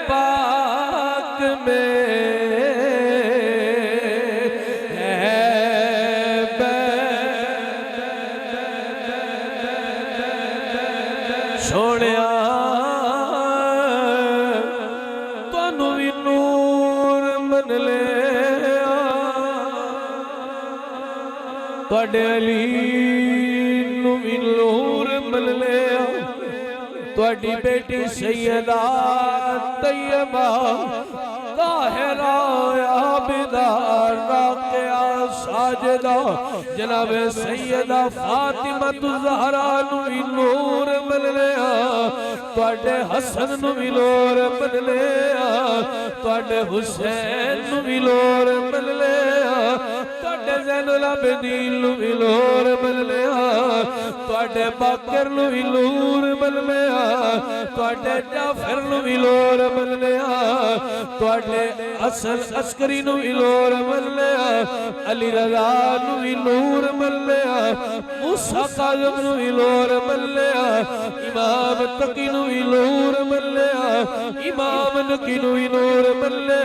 पाक में सोनिया तुहानू भी नूर मन ले तुहाडे अली नू भी नूर मन ले तुहाडी बेटी सैयदा तैयबा ताहिरा आबिदा राकिया साजिदा जनाब सैयदा फातिमा ज़हरा नू भी नूर मिलने तुहाडे हसन नू भी नूर मिलने तुहाडे हुसैन नू भी नूर मिलने तुहाडे ज़ैनुल आबिदीन नू भी नूर मिलने तुहाडे बाकर नू भी नूर मिलने तुहाडे जाफर नू भी नूर मिलने तुहाडे असल अस्करी नू भी नूर मिलने अली रज़ा नू भी नूर मिलने मूसा काज़िम नू भी नूर मिलने इमाम तकी नू भी नूर मिलने इमाम नकी नू भी नूर मिलने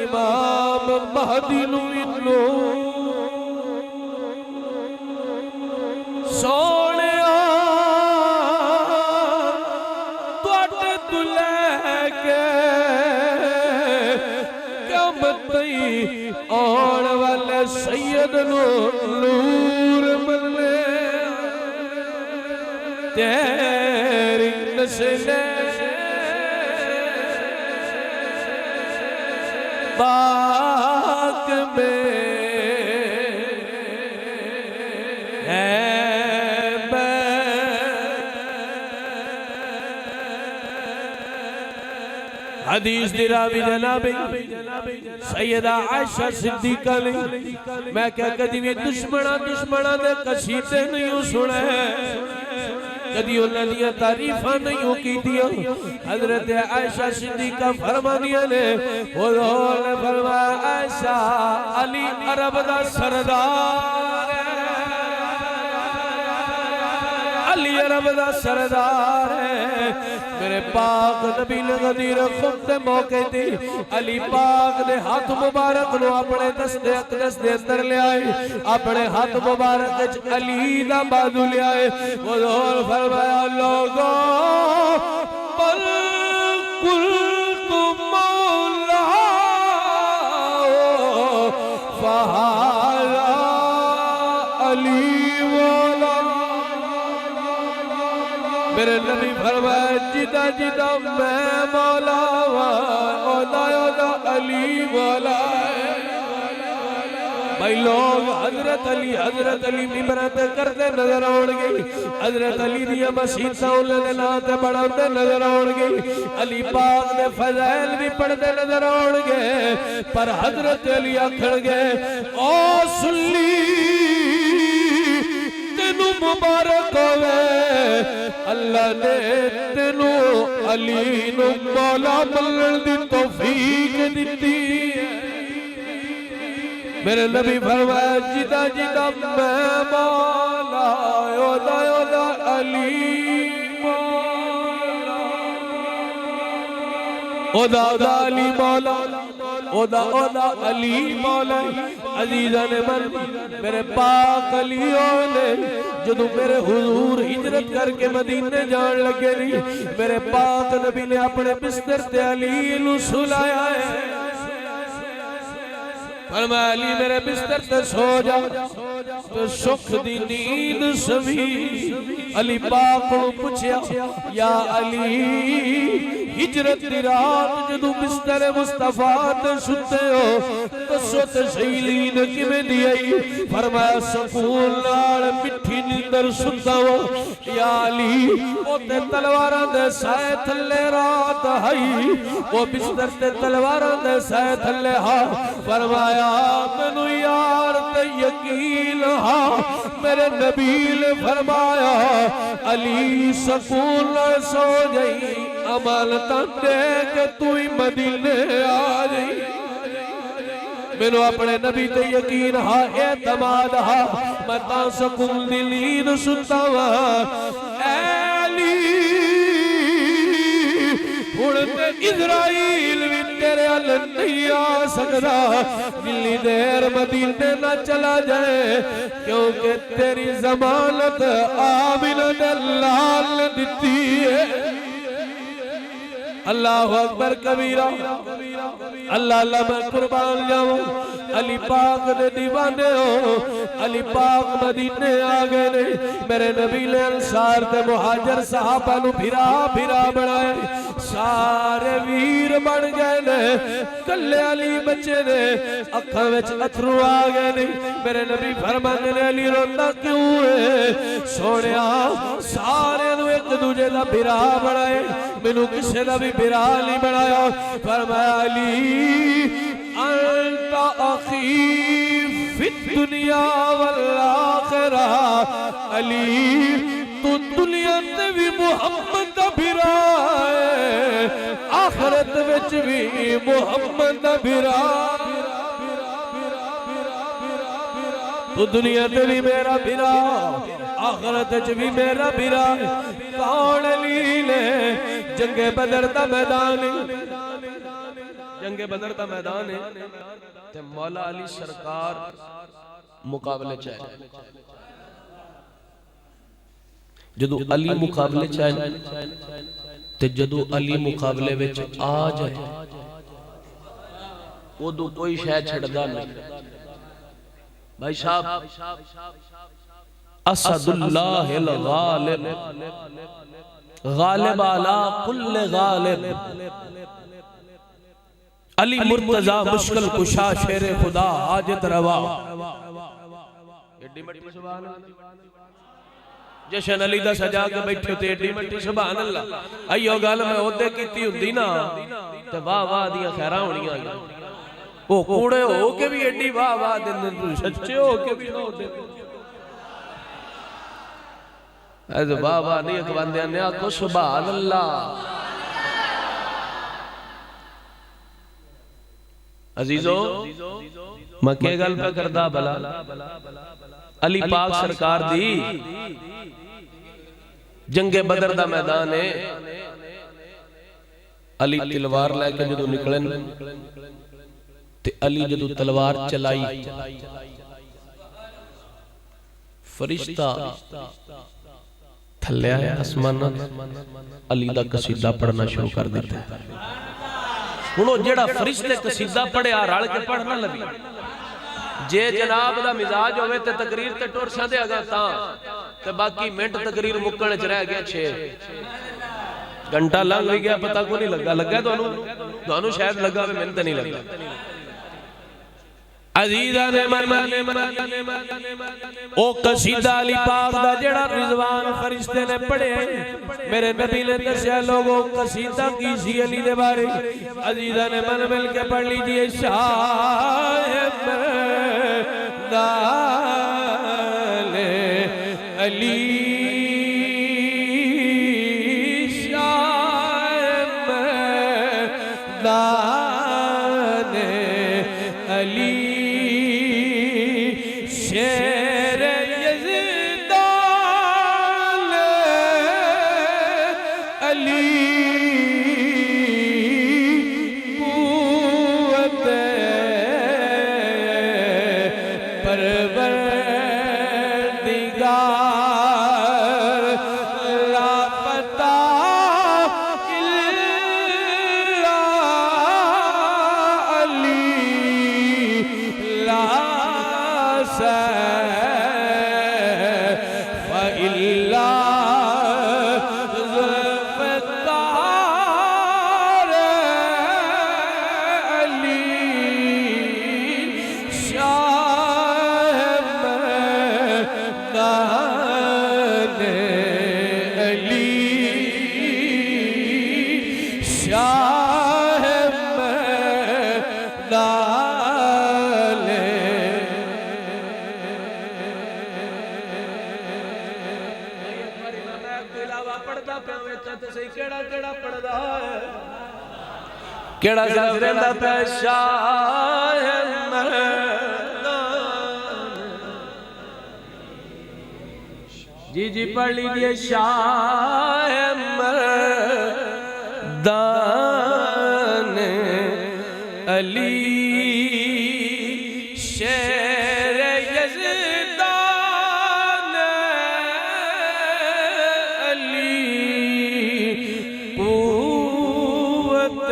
इमाम महदी नू भी नूर सोने तुहाडे तू लैके आने वाले सैयद नूर मिलने तेरी नस्ल पाक में है हदीस दी रावी जनाबे सैयदा आयशा सिद्दीका ने मैं क्या कदी भी दुश्मना दे कसीदे नहीं सुने कदी उन्हां दी तारीफां नहीं कीतियां हजरत आयशा सिद्दीका फरमानियां ने हुजूर ने फरमाया आयशा अली अरब दा सरदार अली अरब दा सरदार है मेरे पाक नबी ने गदीर खुद दे मौके ते अली पाक दे हाथ मुबारक नु अपने दस्ते अकदस दे अंदर ले आए अपने हाथ मुबारक विच अली दा बाजू ले आए हुजूर फरमाया लोगो बल कुल मौला फहारा अली मेरे नबी फरमाया जिदा जिदा मैं मौला ओदा ओदा अली मौला भाई लोग हजरत अली मिंबरां ते करते नजर आउणगे हजरत अली दी मसीतां उन्हां दे नाम ते पढ़ाउंदे नजर आउणगे अली पाक दे फज़ाइल भी पढ़दे नजर आउणगे पर हजरत अली आखणगे ओ सुल्ली तेनू मुबारक होवे अल्लाह ने तेनू अली नू मौला बनण दी तौफीक दित्ती मेरे नबी फरमाया जिदा जिदा मैं मौला ओदा ओदा अली मौला ओदा ओदा अली मौला ओदा ओदा अली मौला अजीजा ने मन मेरे पाक अली ने जदों मेरे हुजूर हिजरत करके मदीने जान लगे नहीं मेरे पाक नबी ने अपने बिस्तर ते अली नू सुलाया है फरमाया अली मेरे बिस्तर ते सो जा तो सुख दी नींद सवी अली पाक को पूछया या अली हिजरत दी रात जदों बिस्तर मुस्तफा ते सुते हो दसो ते सही नींद किवें दी आई फरमाया सुकून नाल मिठी नींदर सुता हो या अली ओते तलवारां दे साए थल्ले रात आई वो बिस्तर ते तलवारां दे साए थल्ले हा फरमाया मैनू यार ते यकीन हा मेरे नबी ने फरमाया अली सुकून सो गई अमानता दे के तू ही मदीने आ गई मैनू अपने नबी ते यकीन हा एतमाद हा मैं ता सुकून दी नींद सुता वा अली हुण ते इज़राइल भी तेरे अल नहीं आ सकदा जिन्नी देर मदीने ना चला जाए क्योंकि तेरी जमानत आमिना दे लाल ने दित्ती है अल्लाहु अकबर कबीरा अल्लाह अल्लाह मैं कुर्बान जाऊं। अली पाक दे दीवाने हो, अली पाक मदीने आ गए ने। मेरे नबी ने अंसार ते मुहाजिर सहाबा नु फिरा फिरा बनाए, सारे वीर बन गए ने। कल्ले अली बच्चे ने अखां विच अथरू आ गए ने। मेरे नबी फरमांदे ने अली रोंदा क्यों है? सोनिया सारे नु एक दूजे दा बिरा बनाए, मैनू किसे दा भी बिरा नहीं बनाया। फरमाया अली अंता अखी फिद दुनिया वल आखिरा, अली तू दुनिया ते भी मुहम्मद दा बिरा है, आखिरत विच भी मुहम्मद दा बिरा। तू दुनिया ते भी मेरा बिरा, आखिरत च भी मेरा बिरा। कौन अली ने? जंगे बदर दा मैदान, जंगे बदर दा मैदान है ते मौला अली सरकार मुकाबले च है। जदों अली मुकाबले च है ते जदों अली मुकाबले विच आ जाए उदों कोई शय छड़दा नहीं। भाई साहब असदुल्लाहिल गालिब, गालिब अला कुल्ल गालिब, अली मुर्तजा मुश्किल कुशा शेरे खुदा हाजत रवा। एडी मट्टी सुभान अल्लाह, जशन अली दा सजा के बैठे ते एडी मट्टी सुभान अल्लाह। अयो गल मैं ओदे कीती हुंदी ना ते वाह वाह दियां खैरां होणियां। ओ कूड़े हो के भी एडी वाह वाह दिंदे, सच्चे हो के भी ना होंदे। ऐसे वाह वाह नहीं अखवांदे ने, आखो सुभान अल्लाह। अजीजो मैं के गल पे करदा भला, अली पाक सरकार दी जंगे बदर दा मैदान है। अली तलवार लेके जदों निकले ते अली जदों तलवार चलाई, फरिश्ता थल्ले आया आसमान, अली दा कसीदा पढ़ना शुरू कर दिता। हुण जेड़ा फरिश्ते कसीदा पढ़िया रल के पढ़ना लगी, जे जनाब दा मिजाज होवे ते तकरीर ते टुर छांदे अगा तां ते बाकी मिनट तकरीर मुक्कण च रह गया 6 घंटा लंघ गया, पता को नहीं लगा। लगा तुहानू शायद लगा, मैनूं ते नहीं लगा। अजीज़ां ने मन ओ कसीदा अली पाक दा जेड़ा रिजवान फरिश्ते ने पढ़े, मेरे नबी ने दस्या लोगों कसीदा की सी अली दे बारे। अजीज़ां ने मन मिल के पढ़ लीजिए, शाह दाले अली, शाह दाले अली, शेर यज़दान अली, क़ुव्वत परवरदिगार, लापता इल्ला अली, ला इल्ला ज़ुल्फ़कार अली, शाह मर्दान अली, शाह मर्दान। केड़ा रहंदा पे शाह मर्दान, जी जी पढ़ लीजिए, शाह मर्दान अली, शेर यज़दान अली, क़ुव्वत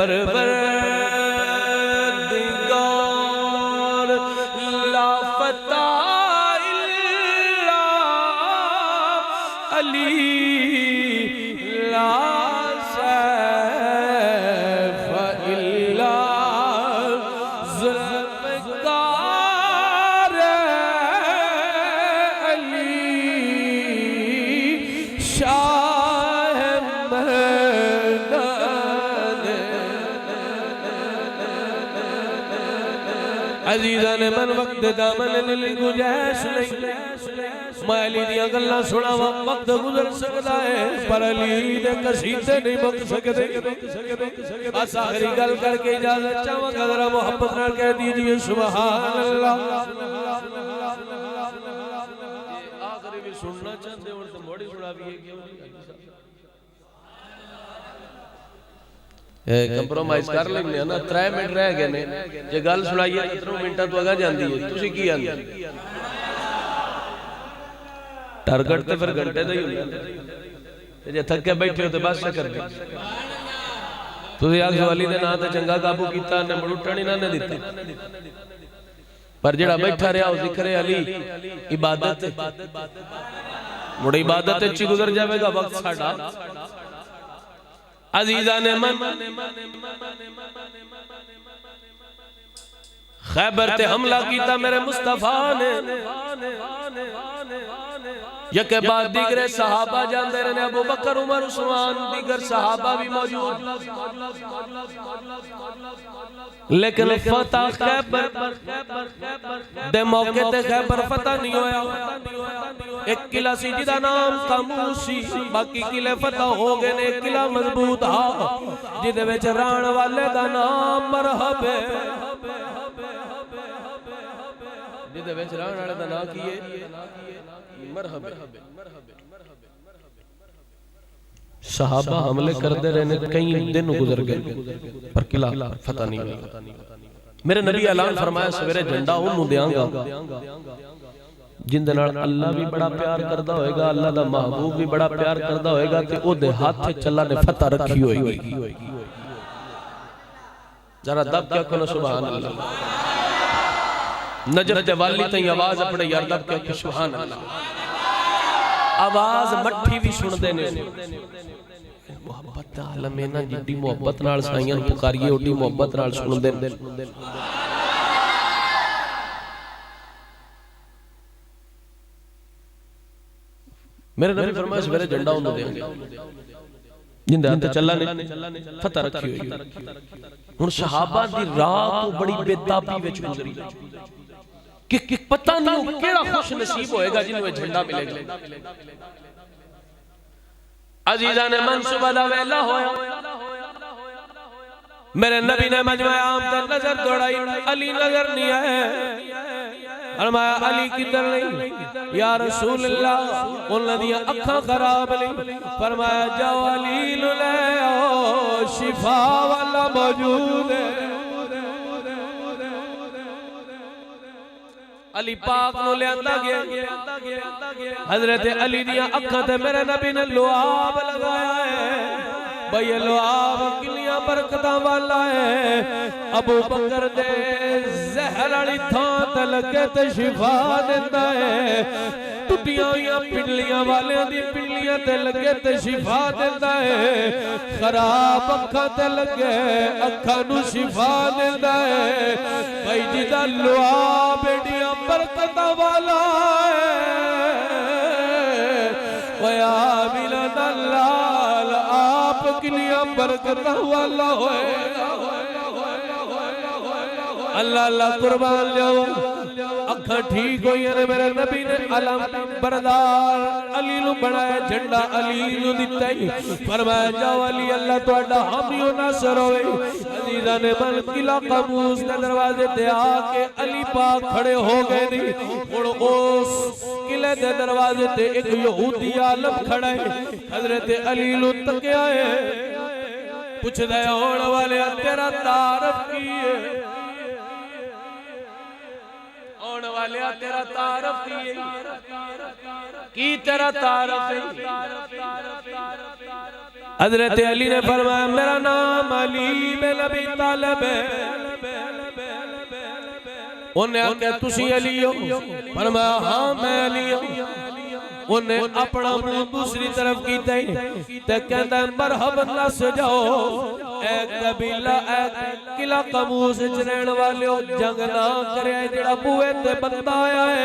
परवरदिगार ला फता इल्ला अली ला सैफ इल्ला जुल्फ़कार अली शाह अजीज़ा ने मन वक्त दामन लिल गुजैश नहीं मैं अली दियां गल्लां सुनावा वक्त गुजर सकदा है पर अली दे कसीदे नहीं मुक सकदे। बस आखिरी गल करके इजाजत चाहांगा जरा मोहब्बत नाल कह दीजिए सुभान अल्लाह। आखिरी भी सुनना चाहते हो तो मोड़ी सुनाविए क्यों कंप्रोमाइज कर लेने ना 3 मिनट रह गए ने जे गल सुनाइए 3 मिनटां तो अगा जांदी है तुसी की आंदे टारगेट ते फिर घंटे दा ही हुंदा ते जे थके बैठे हो ते बस कर दे तुसी आख वाली दे नां ते चंगा काबू कीता ने मुड़ुटण ही ना ने दित्ता पर जेड़ा बैठा रहा ओ जिक्र अली इबादत मुड़ इबादत च गुजर जाएगा वक्त साडा। अजीजा ने मन खैबर ते हमला कीता मेरे मुस्तफा ने यके बाद दीगरे सहाबा जांदे रहे अबू बकर उमर उस्मान दीगर सहाबा भी मौजूद लेकिन फतह खैबर दे मौके ते खैबर फतह नहीं होया। एक किला सी जिदा नाम खामोशी बाकी किले फतह हो गए ने। किला मजबूत हा जिदे विच राण वाले दा नाम मरहब है जिदे विच राण वाले दा नाम की है मरहब। सहाबा हमले करते रहे कई दिन गुजर गए पर किला फतह नहीं हुआ। मेरे नबी ऐलान फरमाया सवेरे झंडा उन्होंने देंगा जिंदे नाल अल्लाह भी बड़ा प्यार करता होएगा अल्लाह दा महबूब भी बड़ा प्यार करता होएगा ते ओदे हाथ च अल्लाह ने फतह रखी होएगी। जरा दब क्या करो सुभान अल्लाह। नजर दे वाली तई आवाज अपने यार दब क्या सुभान अल्लाह। आवाज मट्ठी भी सुनदे ने मोहब्बत दा आलम है ना जिद्दी मोहब्बत नाल साईयां नूं पुकारिए ओडी मोहब्बत नाल सुनदे ने। मेरे नबी फरमाया सवेरे झंडा उन्होंने देंगे जिंदे हाथ चला ने फतह रखी हुई। हुण सहाबा दी रात बड़ी बेताबी विच गुजरी कि पता नहीं केड़ा खुश नसीब होएगा जिन्हों झंडा मिलेगा। अजीजा ने मन सुबह दा वेला होया मेरे नबी ने मजमा आम ते नजर दौड़ाई अली नजर नहीं आए। फरमाया अली किधर नहीं या रसूल अल्लाह उन्हां दी अखां खराब नहीं। फरमाया जाओ अली नु ले आओ शिफा वाला मौजूद है। अली पाक नु लियांदा गया हजरत अली दी अखां ते मेरे नबी ने लुआब लगाया है भाई लुआब किलियां बरकतां वाला है। अबू बकर दे जहर वाली थां ते लगे ते शिफा दिंदा है। टुटियां हुई पिंडलियां वालियां दी पिंडलियां ते लगे ते शिफा दिंदा है। खराब अखां ते लगे अखां नू शिफा दिंदा है भाई जिदा लुआब एडियां बरकतां वाला है। वया मिलन लाल आप किलियां बरकतां वाला होएगा। अल्लाह अल्लाह कुर्बान जाओ अखा ठीक हुई ने मेरे नबी ने अलम बरदार अली नु बनाया झंडा अली नु दिता ही। फरमाया जाओ अली अल्लाह तुहाडा हामी नासर होवे। अजीजा ने मन किला काबूस के दरवाजे ते आके अली पाक खड़े हो गए नी। हुण उस किले दे दरवाजे ते एक यहूदी आलम खड़ा है हजरत अली नु तकिया है पुछदा है होण वाले तेरा तारफ की है होण वाले तेरा तारफ की तेरा तारफ है। हजरत अली ने फरमाया मेरा नाम अली बिन अबी तालिब है। उन्हें आख्या तुसी अली हो? फरमाया हाँ मैं अली हूं। उन्हें अपना मुंह दूसरी तरफ कीता ते कहंदा मरहबा नस जाओ ए कबीला ए किला कमूस च रहन वाले हो, जंग ना करे जेड़ा बूहे ते बंदा आया है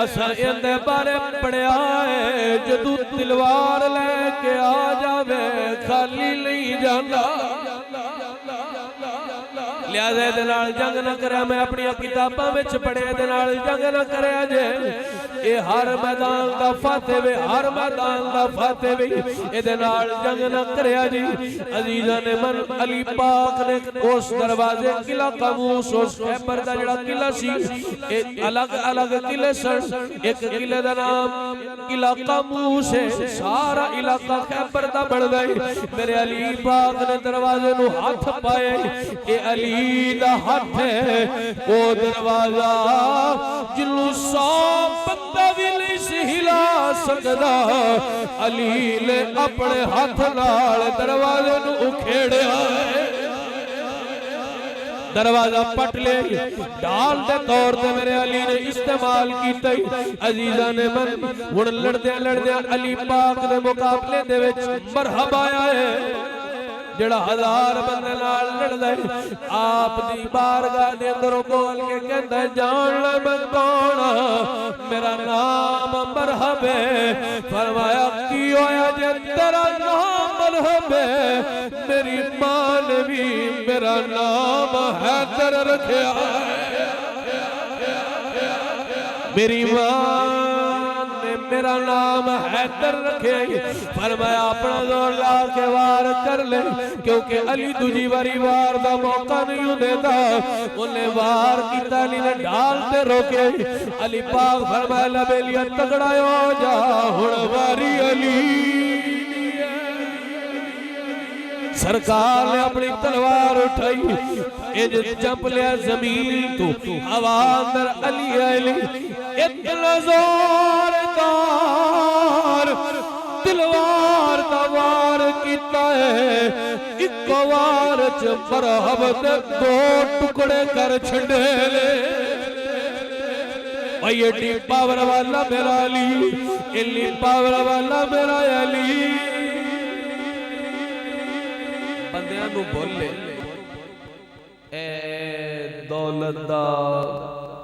असा इहदे बारे पढ़िया है जदू तलवार लेके आ जावे खाली नहीं जांदा। लिहाजा दे नाल जंग ना करे, मैं अपनी किताबां विच पढ़े दे नाल जंग ना करे जे ये हर मैदान दा फाते वे, हर मैदान दा फाते वे इहदे नाल जंग ना करे जी। अजीज़ां ने मन अली पाक ने उस दरवाजे किला कमूस उस खैबर दा जेड़ा किला सी एक अलग अलग किले सन। एक किले दा नाम किला कमूस है, सारा इलाका खैबर दा बनदा है। मेरे अली पाक ने दरवाजे नु हाथ पाए, ये अली दा हाथ है वो दरवाजा जिन्नू 100 बंदा भी नहीं सी हिला सकदा। अली ने अपने हाथ नाल दरवाजे नू उखेड़िया, दरवाजा पट ले ढाल दे तौर ते मेरे अली ने इस्तेमाल कीता। अजीज़ां ने मन हुण लड़दे लड़दे अली पाक दे मुकाबले दे विच मरहबा आया है जेड़ा 1000 बंदे नाल लड़दा है। आप दी बारगाह दे अंदरों बोल के कहंदा जान ले मैं कौन, मेरा नाम मरहब है। फरमाया की होया जे तेरा नाम मरहब है, मेरी मां ने भी मेरा नाम हैदर रखया है। मेरी मां मेरा नाम हैदर रखे। फरमाया अपना जोर ला के वार कर ले, क्योंकि अली दूजी बारी वार दा मौका नहीं देता। उन्हें वार किया, अली ने ढाल ते रोके। अली पाक फरमाया लबेलिया तगड़ा हो जा, हुण वारी अली। सरकार ने अपनी तलवार उठाई, इंज चंप लिया जमीन तो हवा अंदर अली अली इतना जोरदार तलवार दा वार कीता है। एक वार च मरहब दे 2 टुकड़े कर छड़े ले। भाई एडी पावर वाला मेरा अली, इन्नी पावर वाला मेरा अली। बंदियां नू बोले ए दौलत दा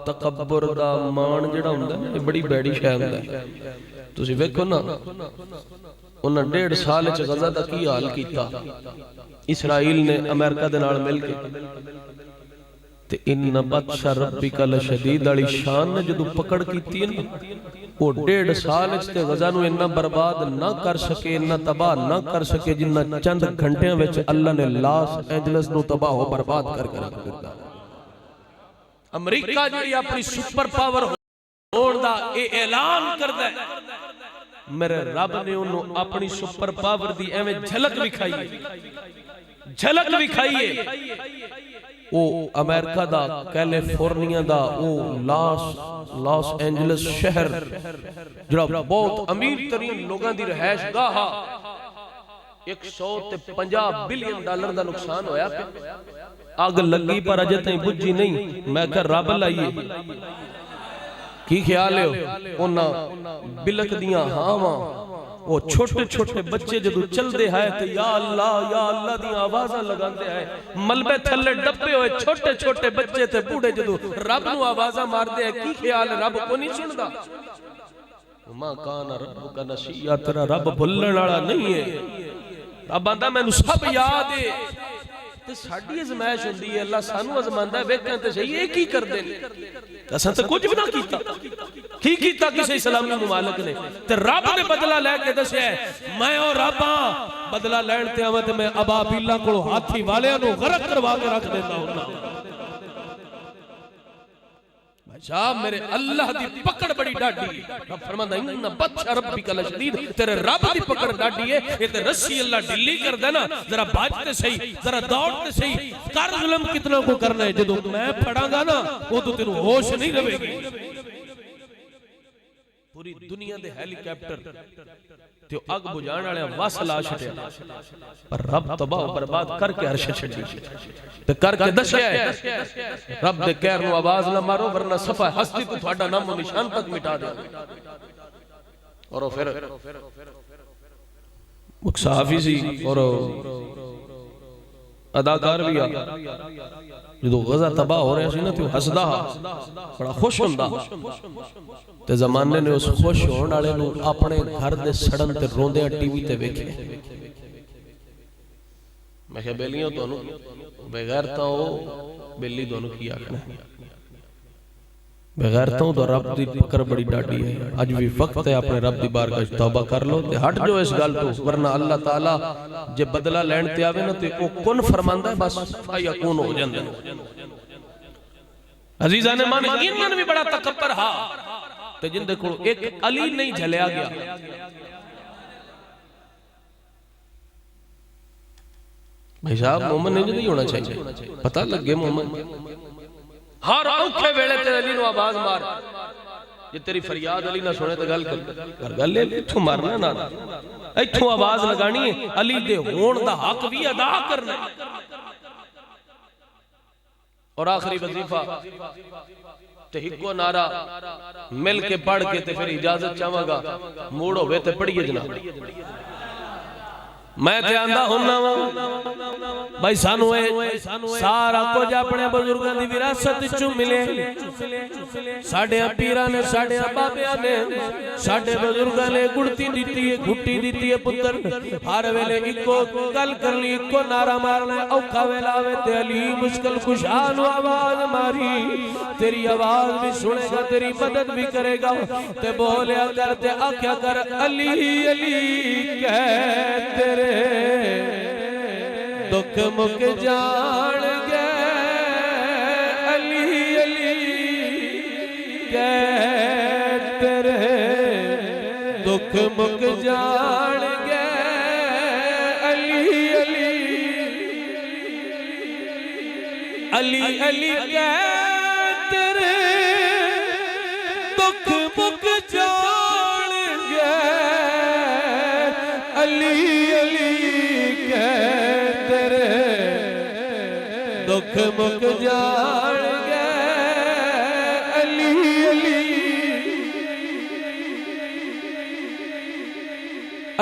तकब्बुर दा मान जेड़ा हुंदा है बड़ी बैड़ी शै हुंदा। तुसीं वेखो ना उन्हां 1.5 साल च गज़ा दा की हाल कीता इसराइल ने अमेरिका दे नाल मिल के। ते इन्ना बदशा रब्बिका लशदीद वाली शान ने जदों पकड़ कीती ना, वो 1.5 साल च ते गज़ा नूं इन्ना बर्बाद ना कर सके, इन्ना तबाह ना कर सके जिन्ना चंद घंटियां विच अल्लाह ने लॉस एंजलिस नूं तबाह हो बर्बाद कर दिता। अमेरिका जी अपनी सुपर पावर होण दा ए ऐलान करदा है, मेरे रब ने उन्होंने अपनी सुपर पावर दी एवें झलक विखाई है। वो अमेरिका दा कैलिफोर्निया दा वो लॉस एंजलिस शहर जो बहुत अमीर तरीन लोगों की रहायश गाह 150 बिलियन डॉलर का नुकसान होया। अग लगी पर अजे तक बुझी नहीं। मैं कह रब लाइए की ख्याल है उन्हां बिलक दियां हावां वो छोटे छोटे बच्चे जदों चलते हैं तो या अल्लाह दी आवाज़ां लगाते हैं। मलबे थले डब्बे हुए छोटे छोटे बच्चे ते बूढ़े जदों रब नूं आवाज़ां मारते हैं। की ख्याल रब को नहीं सुनदा? मां काना रब्बुका नसिया, तेरा रब भुल्लण वाला नहीं है। रब आंदा मैनूं सब याद है। ते साडी अजमाइश हुंदी है, अल्लाह सानू अजमांदा वेखां ते सही ये की करदे ने। असां ते कुछ भी ना कीता। की कीता किसी इस्लामी मुमालिक ने? ते रब ने बदला लैके दस्या मैं और रब बदला लैण ते आवां ते मैं अबाबीला कोल हाथी वालियां नूं गरक करवा के रख देंदा हुंदा। साहब मेरे अल्लाह दी पकड़ बड़ी डाडी। रब फरमांदा इन्ना बदशा रब्बिका लशदीद, तेरे रब दी पकड़ डाडी है। ये ते रस्सी अल्लाह ढिल्ली कर दे ना, जरा भाजते सही, जरा दौड़ते सही, कर जुल्म कितना को करना है। जदों मैं फड़ांगा ना उदों तेनू होश नहीं रहेगी। पूरी दुनिया दे हेलीकॉप्टर ते अग बुझाण वाले वस ला छड़िया पर रब तबाह बर्बाद करके अर्श छड़ी ते करके दसया रब दे कहर नु आवाज ना मारो वरना सफा हस्ती तो ਤੁਹਾਡਾ नाम निशान तक मिटा दे। और फिर मुक्साफी सी और अदाकार भी आ जो गजा तबाह हो रहा सी ना ते हसदा बड़ा खुश हुंदा ते जमाने ने उस खुश होने वाले नु अपने घर दे सड़न ते रोंदे टीवी ते वेखे। मैं कहा बेलियों तोनु बेगैरता हो बेली दोनों की आखना बेगैरता तो रब दी पकड़ बड़ी डाडी है। आज भी वक्त है अपने रब दी बारगाह च तौबा कर लो ते हट जाओ इस गल तो वरना अल्लाह ताला जे बदला लैण ते आवे ना ते ओ कुन फरमांदा है बस फयकून हो जांदा। अजीजा ने मान इनन भी बड़ा तकब्बर हा ते जिंदे कोल एक अली नहीं झलिया गया। भाई साहब मोमिन नहीं होना चाहिए पता लगे मोमिन हर औखे वेले तेरे अली नु आवाज मार जे तेरी फरियाद अली ना सुने तो गल कर गल इथों मारना ना इथों आवाज लगानी है अली दे होण दा हक भी अदा करना। और आखिरी वजीफा ते हिको नारा मिल के पढ़ के ते फिर इजाजत चाहांगा मूड होवे ते पढ़िए जनाब। मैं ते आंदा हुन्ना वा भाई सानू सारा कुछ अपने बुजुर्गों की विरासत चो मिले। साडे पीरां ने साडे बाबियां ने साडे बुजुर्गों ने गुड़ती दीती है घुट्टी दीती है पुत्र हर वेले इको गल करनी इको नारा मारना औखा वेला आवे ते अली मुश्किल कुशा नु आवाज मारी तेरी आवाज भी सुनेगा तेरी मदद भी करेगा ते बोलिया कर ते आख्या कर अली अली कह तेरे दुख मुक जान गए अली अली कह तेरे दुख मुक जान गए अली अली अली अली कह तेरे दुख मुक जान गए अली दुख मुक जान गए अली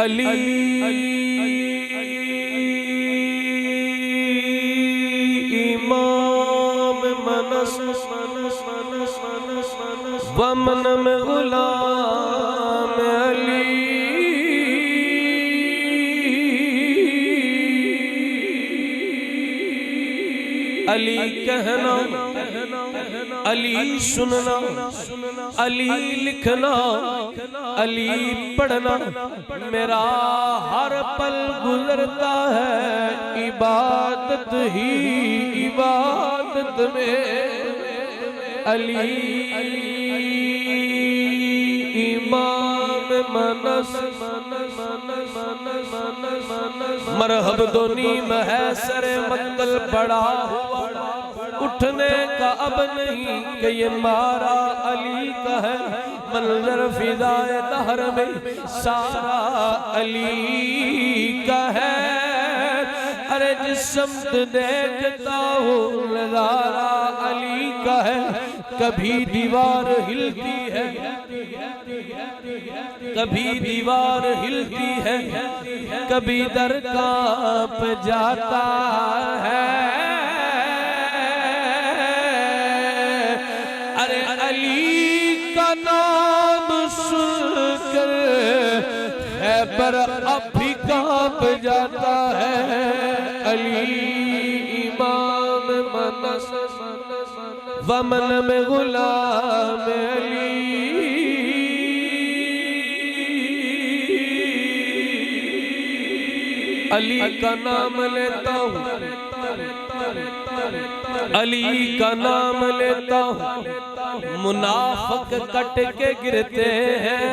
अली इमाम मनस वमन में गुलाम अली अली कहना अली सुनना अली लिखना अली पढ़ना मेरा हर पल गुजरता है इबादत ही इबादत में अली इमाम मनस मरहब दोनी महसर मंगल बड़ा उठने का अब नहीं कि ये मारा अली का है मंजर फिजाए दहर में सारा अली का है। अरे जिस शब्द देखता हूँ नजारा अली का है कभी दीवार हिलती है कभी दीवार हिलती है कभी दर कांप जाता है। अरे अली का नाम सुनकर खैबर अब भी कांप जाता है। अली इमाम मनस वमन में गुलाम अली अली का नाम लेता हूँ अली का नाम लेता हूँ मुनाफिक कट के गिरते हैं।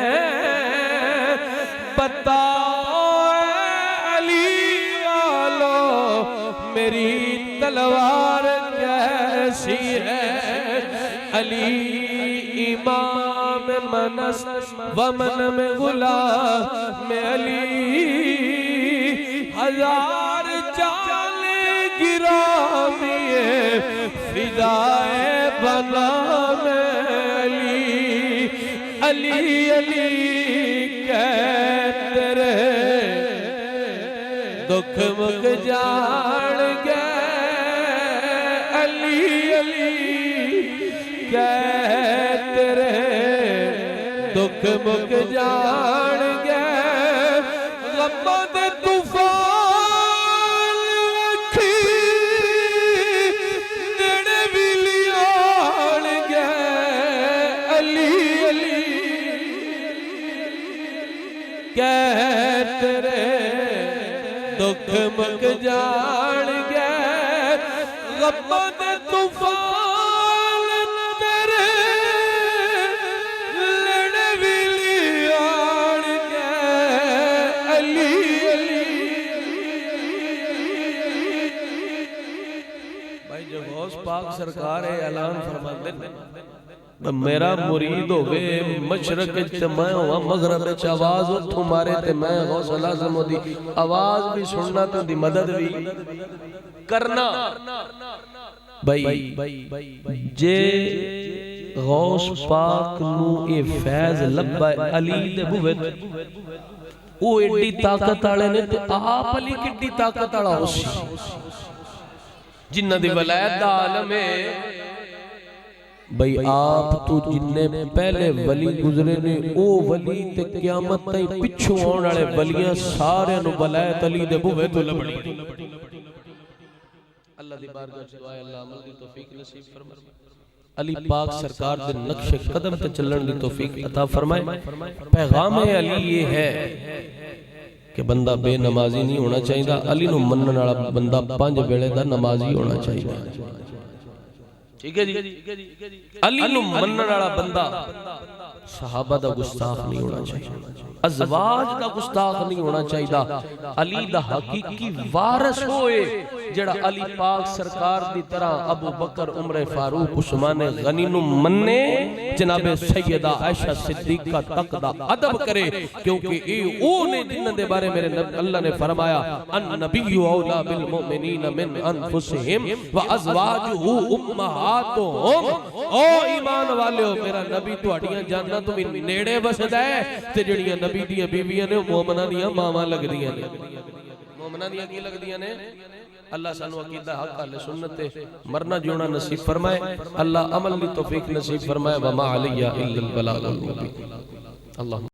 बताओ अली वालो मेरी तलवार कैसी है। अली इमाम में मनस वमन में गुलाम अली, हजार चाल गिरामी फिदाए बना में अली। अली अली कहते रहे दुख मुख जान गए, अली अली कहते रहे दुख मुख जान गए। गम्मा दे तूफान अखी नेड़े भी लियान गए, अली अली कहते रहे दुख मुख जान गए। गम्मा दे तूफान तेरे लड़ भी लियान गए, अली अली। भाई जो गौस पाक सरकार है ऐलान फरमाते मेरा मुरीद होवे मशरक ते मैं होवा मगरब विच आवाज उठो मारे ते मैं गौस आज़म दी आवाज भी सुनना ते दी मदद भी करना। भाई जे गौस पाक नू ए फैज लब्बा अली दे बुवे ओ एडी ताकत वाले ने ते आप अली किड्डी ताकत वाला होसी जिन्ना दी वलायत दा आलम है। भाई आप तो जिन्ने पहले वली गुजरे ने ओ वली ते क़यामत ताईं पिछों आउण वाले वलियां सारे नु वलायत अली दे बुवे तो लबड़ी। अल्लाह दी बारगाह च दुआ अल्लाह अमल दी तौफीक नसीब फरमाए। अली पाक सरकार दे नक्शे कदम ते चलण दी तौफीक अता फरमाए। पैगाम अली ये है कि बंदा बेनमाजी नहीं होना चाहिए, अली नु मनन वाला बंदा 5 वेले दा नमाजी होना चाहिए। ठीक है जी, अली नु मनन वाला बंदा सहाबा दा गुस्ताख नहीं होना चाहिए, अज़वाज दा गुस्ताख नहीं होना चाहिए। अली दा हकीकी वारिस होए जेड़ा अली पाक सरकार दी तरह अबू बकर उमर फारूक उस्मान गनी नु मन्ने, जनाबे सैयदा आयशा सिद्दीका तक दा अदब करे, क्योंकि ए ओ ने जिन्हां दे बारे मेरे अल्लाह ने फरमाया अन नबिय्यु औला बिल मुमिनीन मिन अनफुसिहिम व अज़वाजुहु उम्महातुहुम। ओ ईमान वालियो मेरा नबी तुहाडियां जानां तो भी नेड़े बसदा है ते जड़ियां नबी दियां बीवियां ने मोमना दियां मावां लगदियां ने। मोमना दियां की लगदियां ने? अल्लाह सानू अकीदा हक अहले सुन्नत ते मरना जिउना नसीब फरमाए। अल्लाह अमल दी तौफीक नसीब फरमाए। व मा अलैया इल्लल बलागुल मुबीन। अल्लाह